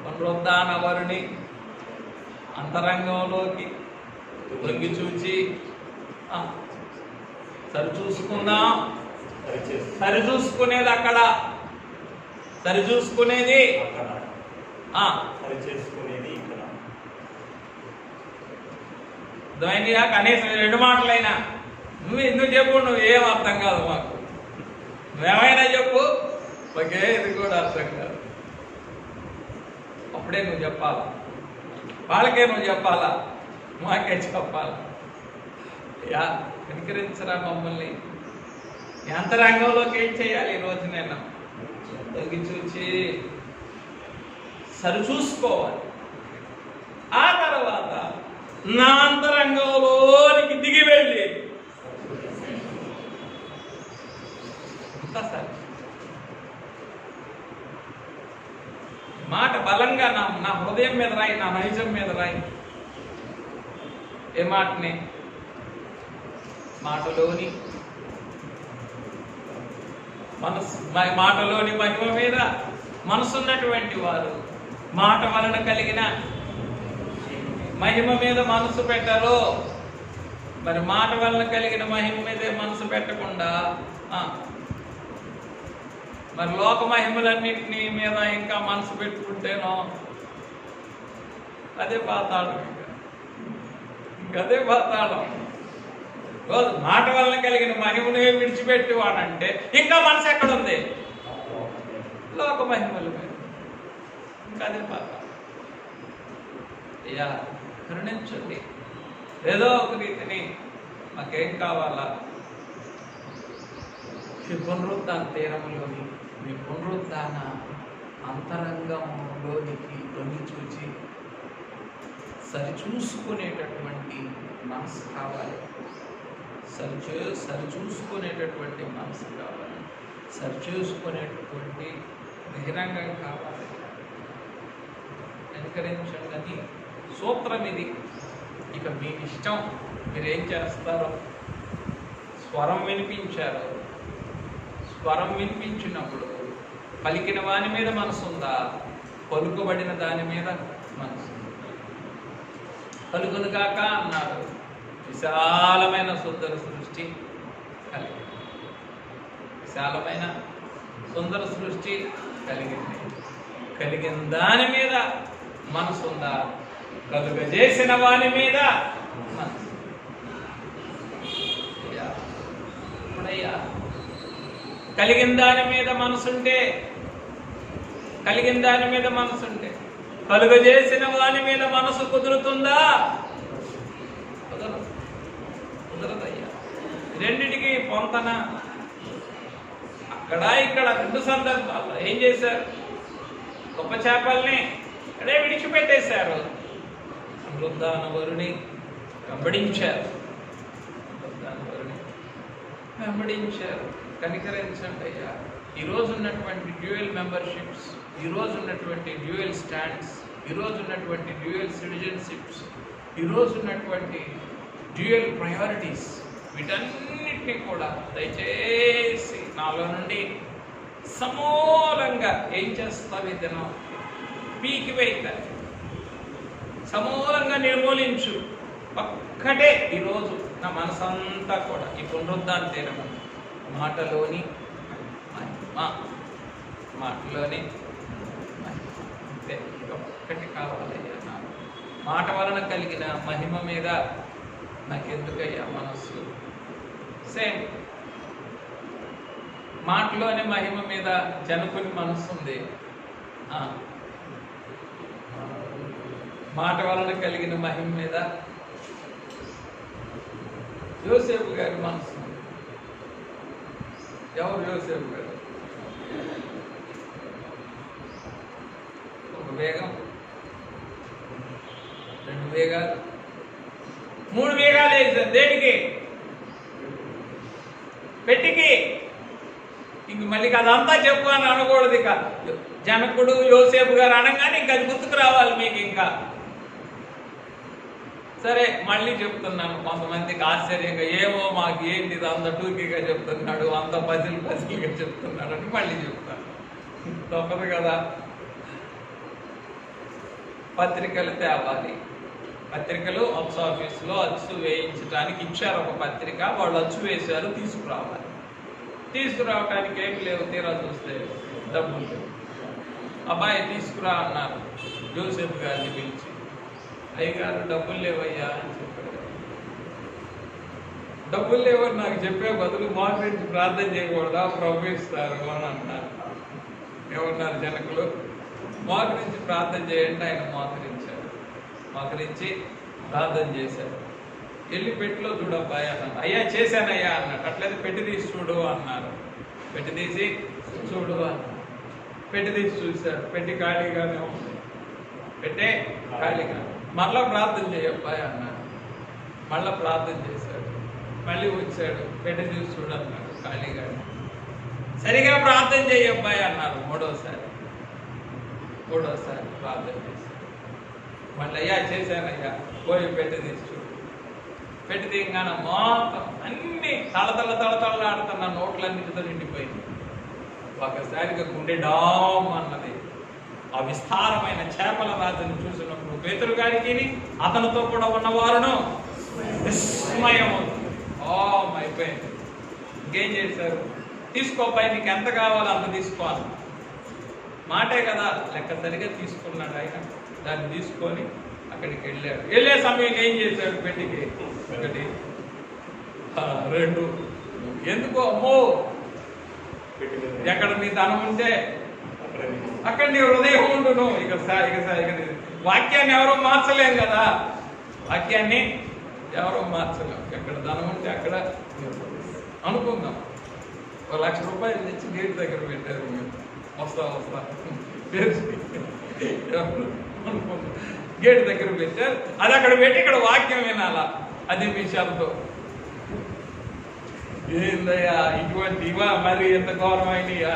పునరుద్ధాన వరుని అంతరంగంలోకి తొంగి చూచి సరిచూసుకుందాం. సరిచూసుకునేది అక్కడ, సరిచూసుకునేది అర్థమైందిగా. కనీసం రెండు మాటలైనా నువ్వు ఎందుకు చెప్పు, నువ్వు ఏం అర్థం కాదు మాకు, నువ్వేమైనా చెప్పు, ఓకే ఇది కూడా అర్థం కాదు. అప్పుడే నువ్వు చెప్పాలా, వాళ్ళకే నువ్వు చెప్పాలా, మాకే చెప్పాలా. యా కనికరించరా మమ్మల్ని. యంత్రాంగంలోకి ఏం చేయాలి ఈరోజు నేను తగ్గి చూచి సరిచూసుకోవాలి. ఆ తర్వాత నా అంతరంగంలోనికి దిగి వెళ్ళి సరే మాట బలంగా నా హృదయం మీద రాయి, నా నైజం మీద రాయి. ఏ మాటని? మాటలోని మనసు, మాటలోని మహిమ మీద మనసున్నటువంటి వారు మాట వలన కలిగిన మహిమ మీద మనసు పెట్టరు. మరి మాట వలన కలిగిన మహిమ మీదే మనసు పెట్టకుండా మరి లోక మహిమలన్నింటినీ మీద ఇంకా మనసు పెట్టుకుంటేనో అదే పాతాళం. ఇంకదే పాతాళం. రోజు మాట వలన కలిగిన మహిమను విడిచిపెట్టేవాడంటే ఇంకా మనసు ఎక్కడుంది? లోక మహిమల మీద. ఇంకా అదే పాతాళం. అయ్యా కరుణించండి. ఏదో ఒక రీతిని మాకేం కావాలా? ఈ పునరుద్ధాన తీరంలోని మీ పునరుద్ధాన అంతరంగంలోనికి తొంగి చూచి సరిచూసుకునేటటువంటి మనసు కావాలి. సరిచూసుకునేటటువంటి మనసు కావాలి. సరిచూసుకునేటటువంటి బహిరంగం కావాలి. అనుకరించండి. సూత్రం ఇది. ఇక మీ ఇష్టం, మీరేం చేస్తారో. స్వరం వినిపించారు. స్వరం వినిపించినప్పుడు పలికిన వాని మీద మనసు ఉందా? పలుకుబడిన దాని మీద మనసు. పలుకును కాక అన్నారు. విశాలమైన సుందర సృష్టి కలిగి, విశాలమైన సుందర సృష్టి కలిగింది. కలిగిన దాని మీద మనసు ఉందా? కలుగజేసిన వాని మీద మనసు. ఇప్పుడయ్యా కలిగిన దాని మీద మనసుంటే, కలిగిన దాని మీద మనసుంటే కలుగజేసిన వాని మీద మనసు కుదురుతుందా? కుదరదయ్యా. రెండిటికి పొంతన. అక్కడ ఇక్కడ రెండు సందర్భాల్లో ఏం చేశారు? గొప్ప చేపల్ని అక్కడే విడిచిపెట్టేశారు. పునరుద్ధాన వరుని వెంబడించారు. వెంబడించారు. కనికరించండి అయ్యా. ఈరోజు ఉన్నటువంటి డ్యూయల్ మెంబర్షిప్స్, ఈరోజు ఉన్నటువంటి డ్యూయల్ స్టాండ్స్, ఈరోజు ఉన్నటువంటి డ్యూయల్ సిటిజన్షిప్స్, ఈరోజు ఉన్నటువంటి డ్యూయల్ ప్రయారిటీస్, వీటన్నిటి వీటన్నిటినీ కూడా దయచేసి నాలో నుండి సమూలంగా ఏం చేస్తావు ఈ దినం? పీకివేయితాయి, సమూలంగా నిర్మూలించు. ఒక్కటే ఈరోజు నా మనసంతా కూడా ఈ పునరుద్ధాన తీరము మాటలోని మాటలోని అంతే, ఒక్కటి కావాలి. మాట వలన కలిగిన మహిమ మీద నాకెందుకయ్యా మనస్సు? సేమ్ మాటలోని మహిమ మీద జనకుని మనస్సు ఉంది. మాట వలన కలిగిన మహిమ మీద యోసేపు గారి మనస్సు ఉంది. ఎవరు యోసేపు గారు? ఒక వేగం, 2 వేగాలు, 3 వేగాలు వేసారు. దేనికి? పెట్టికి. ఇంక మళ్ళీ అదంతా చెప్పు అని అనకూడదు. ఇక జనకుడు యోసేపు గారు అనగానే ఇంక అది గుర్తుకు రావాలి మీకు. ఇంకా సరే మళ్ళీ చెప్తున్నాను. కొంతమందికి ఆశ్చర్యంగా ఏమో మాకు ఏంటి ఇది అంత టూకీగా చెప్తున్నాడు, అంత పజిల్గా చెప్తున్నాడు అని మళ్ళీ చెప్తాను. తప్పదు కదా. పత్రికలు తేవాలి. పత్రికలు అచ్చు ఆఫీసులో అచ్చు వేయించడానికి ఇచ్చారు ఒక పత్రిక. వాళ్ళు అచ్చు వేశారు, తీసుకురావాలి. తీసుకురావడానికి ఏమి లేవు. తీరా చూస్తే డబ్బులు లేవు. అబ్బాయి తీసుకురా అన్నారు యోసేపు గారిని పిలిచి. అయ్యగారు డబ్బులు లేవయ్యా అని చెప్పాడు. డబ్బులు లేవని నాకు చెప్పే బదులు మోకరించి ప్రార్థన చేయకూడదా? ప్రభు ఇస్తారు అని అన్నారు. ఏమన్నారు జనకులు? మోకరించి ప్రార్థన చేయండి. ఆయన మోకరించాడు. మోకరించి ప్రార్థన చేశాడు. వెళ్ళి పెట్టిలో చూడబ్బాయి అన్నాడు. అయ్యా చేశానయ్యా అన్నాడు. అట్లయితే పెట్టి తీసి చూడు అన్నారు. పెట్టి తీసి చూడు అన్నాడు. పెట్టి తీసి చూశాడు. పెట్టి ఖాళీగానే ఉంది. పెట్టే ఖాళీగా. మళ్ళా ప్రార్థన చేయబ్బాయి అన్నాడు. మళ్ళా ప్రార్థన చేశాడు. మళ్ళీ వచ్చాడు. పెట్టి తీసి చూడన్నాడు. ఖాళీగానే. సరిగా ప్రార్థన చేయబ్బాయి అన్నారు. మూడోసారి ప్రార్థన చేశాడు. మళ్ళీ అయ్యా చేశానయ్యా, పోయి పెట్టి తీసి చూడు. పెట్టి తీయగానే మొత్తం అన్ని తళతళ నోట్లన్నిటితో నిండిపోయింది. ఒకసారిగా గుండె డామ్ అన్నది. ఆ విస్తారమైన చేపల రాజుని చూసినప్పుడు పేతురు గారికి అతనితో కూడా ఉన్నవారును విస్మయం అయిపోయింది. ఇంకేం చేశారు? తీసుకోపాయి, నీకు ఎంత కావాలో అంత తీసుకోవాలి. మాటే కదా, లెక్క సరిగా తీసుకున్నాడు ఆయన. దాన్ని తీసుకొని అక్కడికి వెళ్ళాడు. వెళ్ళే సమయంలో ఏం చేశాడు? పెట్టికి 1 2 ఎందుకో అమ్మో, ఎక్కడ నీ ధనం ఉంటే అక్కడ నీ హృదయం ఉండును. ఇక వాక్యాన్ని ఎవరో మార్చలేం కదా. వాక్యాన్ని ఎవరో మార్చలేం. ఎక్కడ ధనం ఉంటే అక్కడ అనుకుందాం. 1 లక్ష రూపాయలు తెచ్చి గేట్ దగ్గర పెట్టారు. మేము వస్తా అనుకుందాం. గేట్ దగ్గర పెట్టారు. అది అక్కడ పెట్టి ఇక్కడ వాక్యం వినాలా? అది విషయాలతో ఏందయ్యా ఇవా మరి ఎంత ఘోరమైనయా?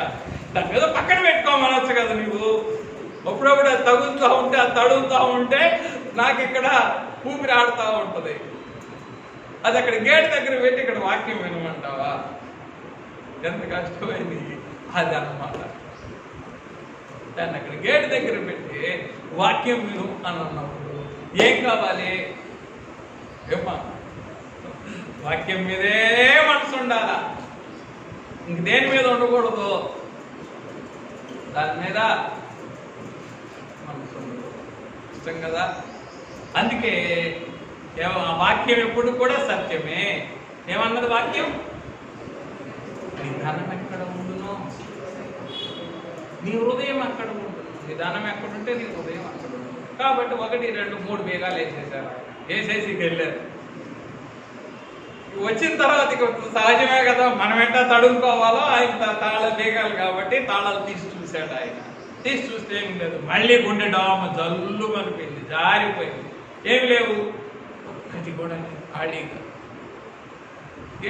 దాని మీద పక్కన పెట్టుకోమనొచ్చు కదా నువ్వు. అప్పుడప్పుడు అది తగులుతూ ఉంటే, అది తడుగుతూ ఉంటే నాకు ఇక్కడ ఊపిరి ఆడుతూ ఉంటుంది. అది అక్కడ గేట్ దగ్గర పెట్టి ఇక్కడ వాక్యం వినమంటావా? ఎంత కష్టమైంది అది అన్నమాట. దాన్ని అక్కడ గేట్ దగ్గర పెట్టి వాక్యం విను అని అన్నప్పుడు ఏం కావాలి? ఏమా వాక్యం మీదే మనసు ఉండాలా. ఇంక దేని మీద ఉండకూడదు. దాని మీద మనసు ఉండకూడదు. ఇష్టం కదా. అందుకే ఆ వాక్యం ఎప్పుడు కూడా సత్యమే. ఏమన్నది వాక్యం? విధానం ఎక్కడ ఉండునో నీ హృదయం అక్కడ ఉంటుంది. విధానం ఎక్కడుంటే నీ హృదయం అక్కడ ఉంటుంది. కాబట్టి 1 2 3 బేగాలు వేసేసారు. వేసేసి వెళ్ళారు. వచ్చిన తర్వాత ఇక సహజమే కదా, మనం ఎట్టా తడుముకోవాలో ఆయన బేగాలు కాబట్టి తాళాలు తీసి చూశాడు. ఆయన తీసి చూస్తే ఏం లేదు. మళ్ళీ గుండె డామ జల్లు అనిపోయింది, జారిపోయింది. ఏమి లేవు, ఒక్కటి కూడా ఖాళీగా.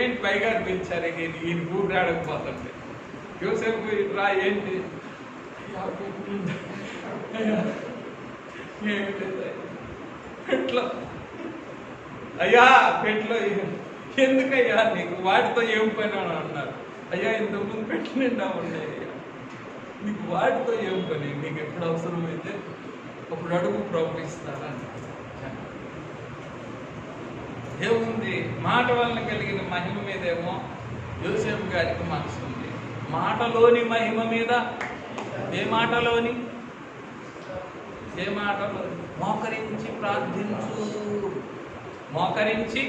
ఏంటి పైగా పిలిచారు? ఈయన ఊపిరి ఆడకపోతుంటే యోసేపు రా ఏంటి పెట్లో అయ్యా పెట్లో ఎందుకయ్యా నీకు వాటితో ఏం పని అని అన్నారు. అయ్యా ఇంతకుముందు పెట్టి నిండా ఉన్నాయి, నీకు వాటితో ఏం పని, నీకు ఎప్పుడు అవసరమైతే అప్పుడు అడుగు ప్రభు ఇస్తారని. ఏముంది, మాట వలన కలిగిన మహిమ మీదేమో యోసేపు గారికి మనసు ఉంది. మాటలోని మహిమ మీద ఏ మాటలోని మోకరించి ప్రార్థించు. మోకరించి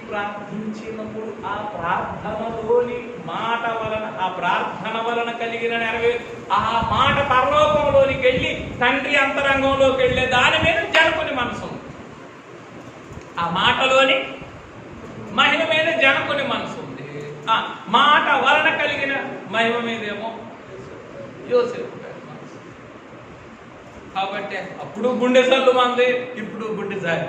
ప్రార్థించినప్పుడు ఆ ప్రార్థనలోని మాట వలన, ఆ ప్రార్థన వలన కలిగిన నెరవేరు, ఆ మాట పరలోకంలోనికి వెళ్ళి తండ్రి అంతరంగంలోకి వెళ్ళే దాని మీద జనకుని మనసు ఉంది. ఆ మాటలోని మహిమ మీద జనకుని మనసు ఉంది. ఆ మాట వలన కలిగిన మహిమ మీదేమో యోసేపు గారి మనసు. కాబట్టి అప్పుడు గుండె సల్లు మంది, ఇప్పుడు గుండె జారి.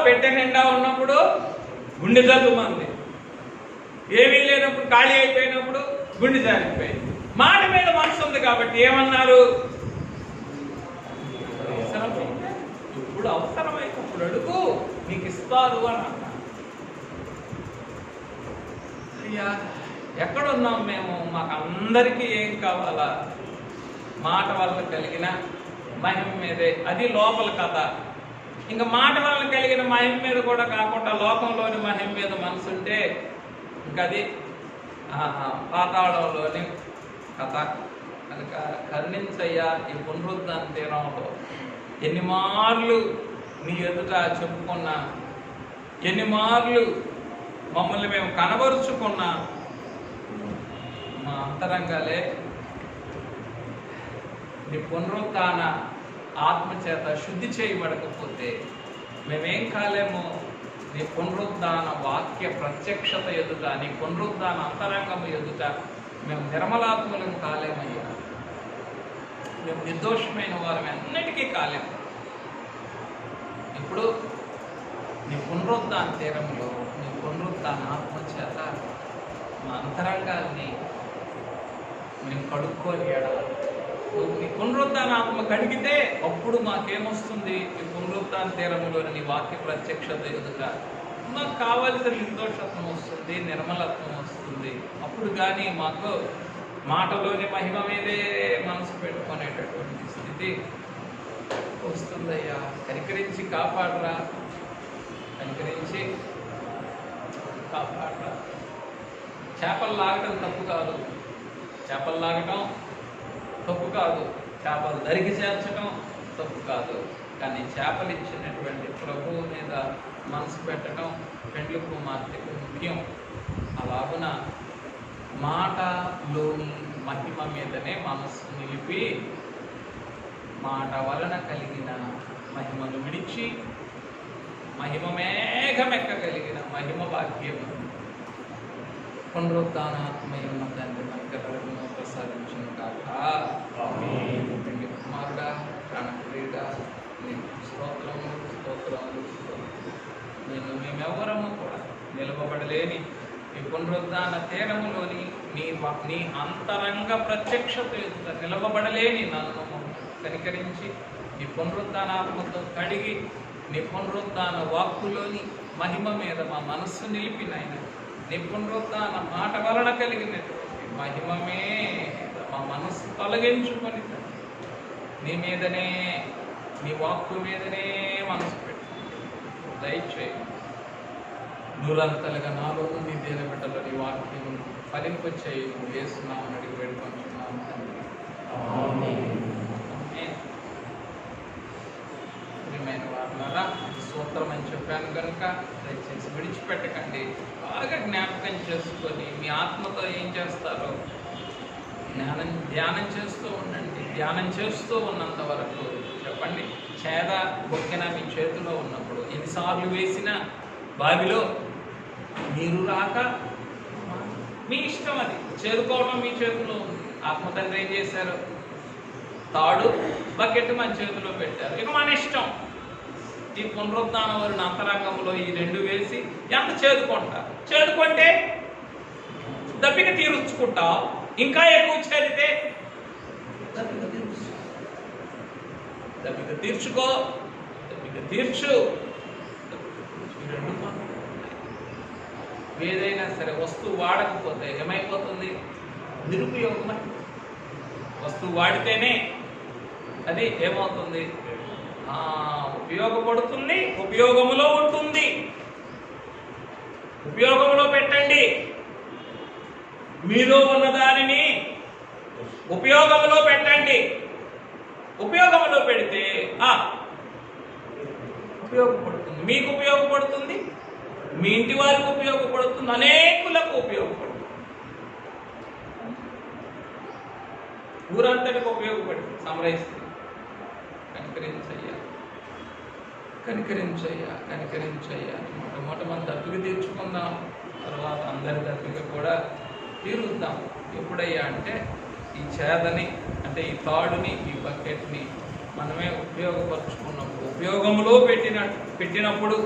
పెట్టె నిండా ఉన్నప్పుడు గుండె జల్లు మంది, ఏమీ లేనప్పుడు ఖాళీ అయిపోయినప్పుడు గుండె జారిపోయింది. మాట మీద మనసు ఉంది కాబట్టి ఏమన్నారు, ఇప్పుడు అవసరమైతే అప్పుడు అడుగు, నీకు ఇస్తారు అని అన్నారు. అయ్యా ఎక్కడున్నాం మేము, మాకు అందరికీ ఏం కావాలా, మాట వల్ల కలిగిన మహిమ మీదే. అది లోపల కథ. ఇంకా మాట వల్ల కలిగిన మహిమ మీద కూడా కాకుండా లోకంలోని మహిమ మీద మనసు ఉంటే ఇంకా అది పాతాళంలోని కథ. కనుక కరుణించయ్యా, ఈ పునరుద్ధరణ తీరంలో ఎన్ని మార్లు నీ ఎదుట చెప్పుకున్నా, ఎన్ని మార్లు మమ్మల్ని మేము కనబరుచుకున్నా, మా అంతరంగాలే నీ పునరుత్థాన ఆత్మచేత శుద్ధి చేయబడకపోతే మేమేం కాలేమో. నీ పునరుద్ధాన వాక్య ప్రత్యక్షత ఎదుట, నీ పునరుద్ధాన అంతరంగము ఎదుట మేము నిర్మలాత్మలను కాలేమయ్యా. మేము నిర్దోషమైన వారం అన్నిటికీ కాలేము. ఇప్పుడు నీ పునరుద్ధాన తీరంలో, నీ పునరుద్ధాన ఆత్మచేత మా అంతరంగాల్ని మేము కడుక్కొని ఎడాలి. నీ పునరుద్ధాన ఆత్మ కడిగితే అప్పుడు మాకేమొస్తుంది, ఈ పునరుద్ధాన తీరంలోని నీ వాక్య ప్రత్యక్షత ఎదుట మాకు కావలసిన నిర్దోషత్వం వస్తుంది, నిర్మలత్వం వస్తుంది. అప్పుడు కానీ మాకు మాటలోని మహిమ మీదే మనసు పెట్టుకునేటటువంటి స్థితి వస్తుందయ్యా. కనికరించి కాపాడరా, కనికరించి కాపాడరా. చేపలు లాగడం తప్పు కాదు, చేపలు లాగడం తప్పు కాదు, చేపలు దరికి చేర్చడం తప్పు కాదు. కానీ చేపలు ఇచ్చినటువంటి ప్రభువు మీద మనసు పెట్టడం పెండ్లి కుమార్తెకు ముఖ్యం. అలాగున మాటలోని మహిమ మీదనే మనస్సు నిలిపి మాట వలన కలిగిన మహిమను విడిచి మహిమ మేఘమెక్కగలిగిన మహిమ భాగ్యము పునరుద్ధానాత్మయున్న తండ్రి మనకు ప్రసాదించును కాక. పెండ్లి కుమారుడా, ప్రాణప్రియుడా, నీకు స్తోత్రములు. మేమెవరము కూడా నిలవబడలేని ఈ పునరుద్ధాన తీరములోని నీ అంతరంగ ప్రత్యక్షత ఎదుట నిలవబడలేని నన్ను కనికరించి నీ పునరుద్ధానాత్మతో కడిగి నీ పునరుద్ధాన వాక్కులోని మహిమ మీద మా మనస్సు నిలిపినైనా నీ పునరుద్ధాన మాట వలన కలిగినటువంటి మహిమ మీద మా మనస్సు తొలగించుకొని నీ మీదనే, నీ వాక్కు మీదనే మనసు పెట్టు. దయచేయి నూరంతలుగా నాలో నీ దేన బిడ్డలో నీ వాక్యం ఫలింపచేయి. నువ్వు వేస్తున్నామని అడిగి వేడుకుంటున్నాను తండ్రి. ప్రియమైన వారులారా, సూత్రం అని చెప్పాను కనుక దయచేసి విడిచిపెట్టకండి. బాగా జ్ఞాపకం చేసుకొని మీ ఆత్మతో ఏం చేస్తారో ధ్యానం చేస్తూ ఉండండి. ధ్యానం చేస్తూ ఉన్నంత వరకు చెప్పండి. చేద బొక్కెన మీ చేతిలో ఉన్నప్పుడు ఎన్నిసార్లు వేసిన బావిలో నీరు రాక మీ ఇష్టం, అది చేరుకోవడం మీ చేతిలో ఉంది. ఆత్మతండ్రి ఏం చేశారు, తాడు బకెట్ మన చేతిలో పెట్టారు. ఇక మన ఇష్టం. ఈ పునరుద్ధాన వారిని అంతరంగంలో ఈ రెండు వేసి ఎంత చేదుకుంటారు. చేదుకుంటే దప్పిక తీర్చుకుంటావు, ఇంకా ఎక్కువ చేరితే దప్పిక తీర్చుకో, దప్పిక తీర్చు. ఏదైనా సరే వస్తువు వాడకపోతే ఏమైపోతుంది? నిరుపయోగమై. వస్తువు వాడితేనే అది ఏమవుతుంది? ఉపయోగపడుతుంది, ఉపయోగములో ఉంటుంది. ఉపయోగంలో పెట్టండి. మీలో ఉన్న దానిని ఉపయోగంలో పెట్టండి. ఉపయోగంలో పెడితే ఉపయోగపడుతుంది, మీకు ఉపయోగపడుతుంది, మీ ఇంటి వారికి ఉపయోగపడుతుంది, అనేకులకు ఉపయోగపడుతుంది, ఊరంతటికి ఉపయోగపడుతుంది. సమరయిస్తుంది. కనికరించయ్యా, కనికరించయ్యా, కనికరించయ్యా. మొట్టమొదట మనం దత్తుగా తీర్చుకుందాం, తర్వాత అందరి దత్తుగా కూడా తీరుద్దాం. ఎప్పుడయ్యా అంటే ఈ చేదని, అంటే ఈ తాడుని, ఈ బకెట్ని మనమే ఉపయోగపరుచుకున్నప్పుడు, ఉపయోగంలో పెట్టినప్పుడు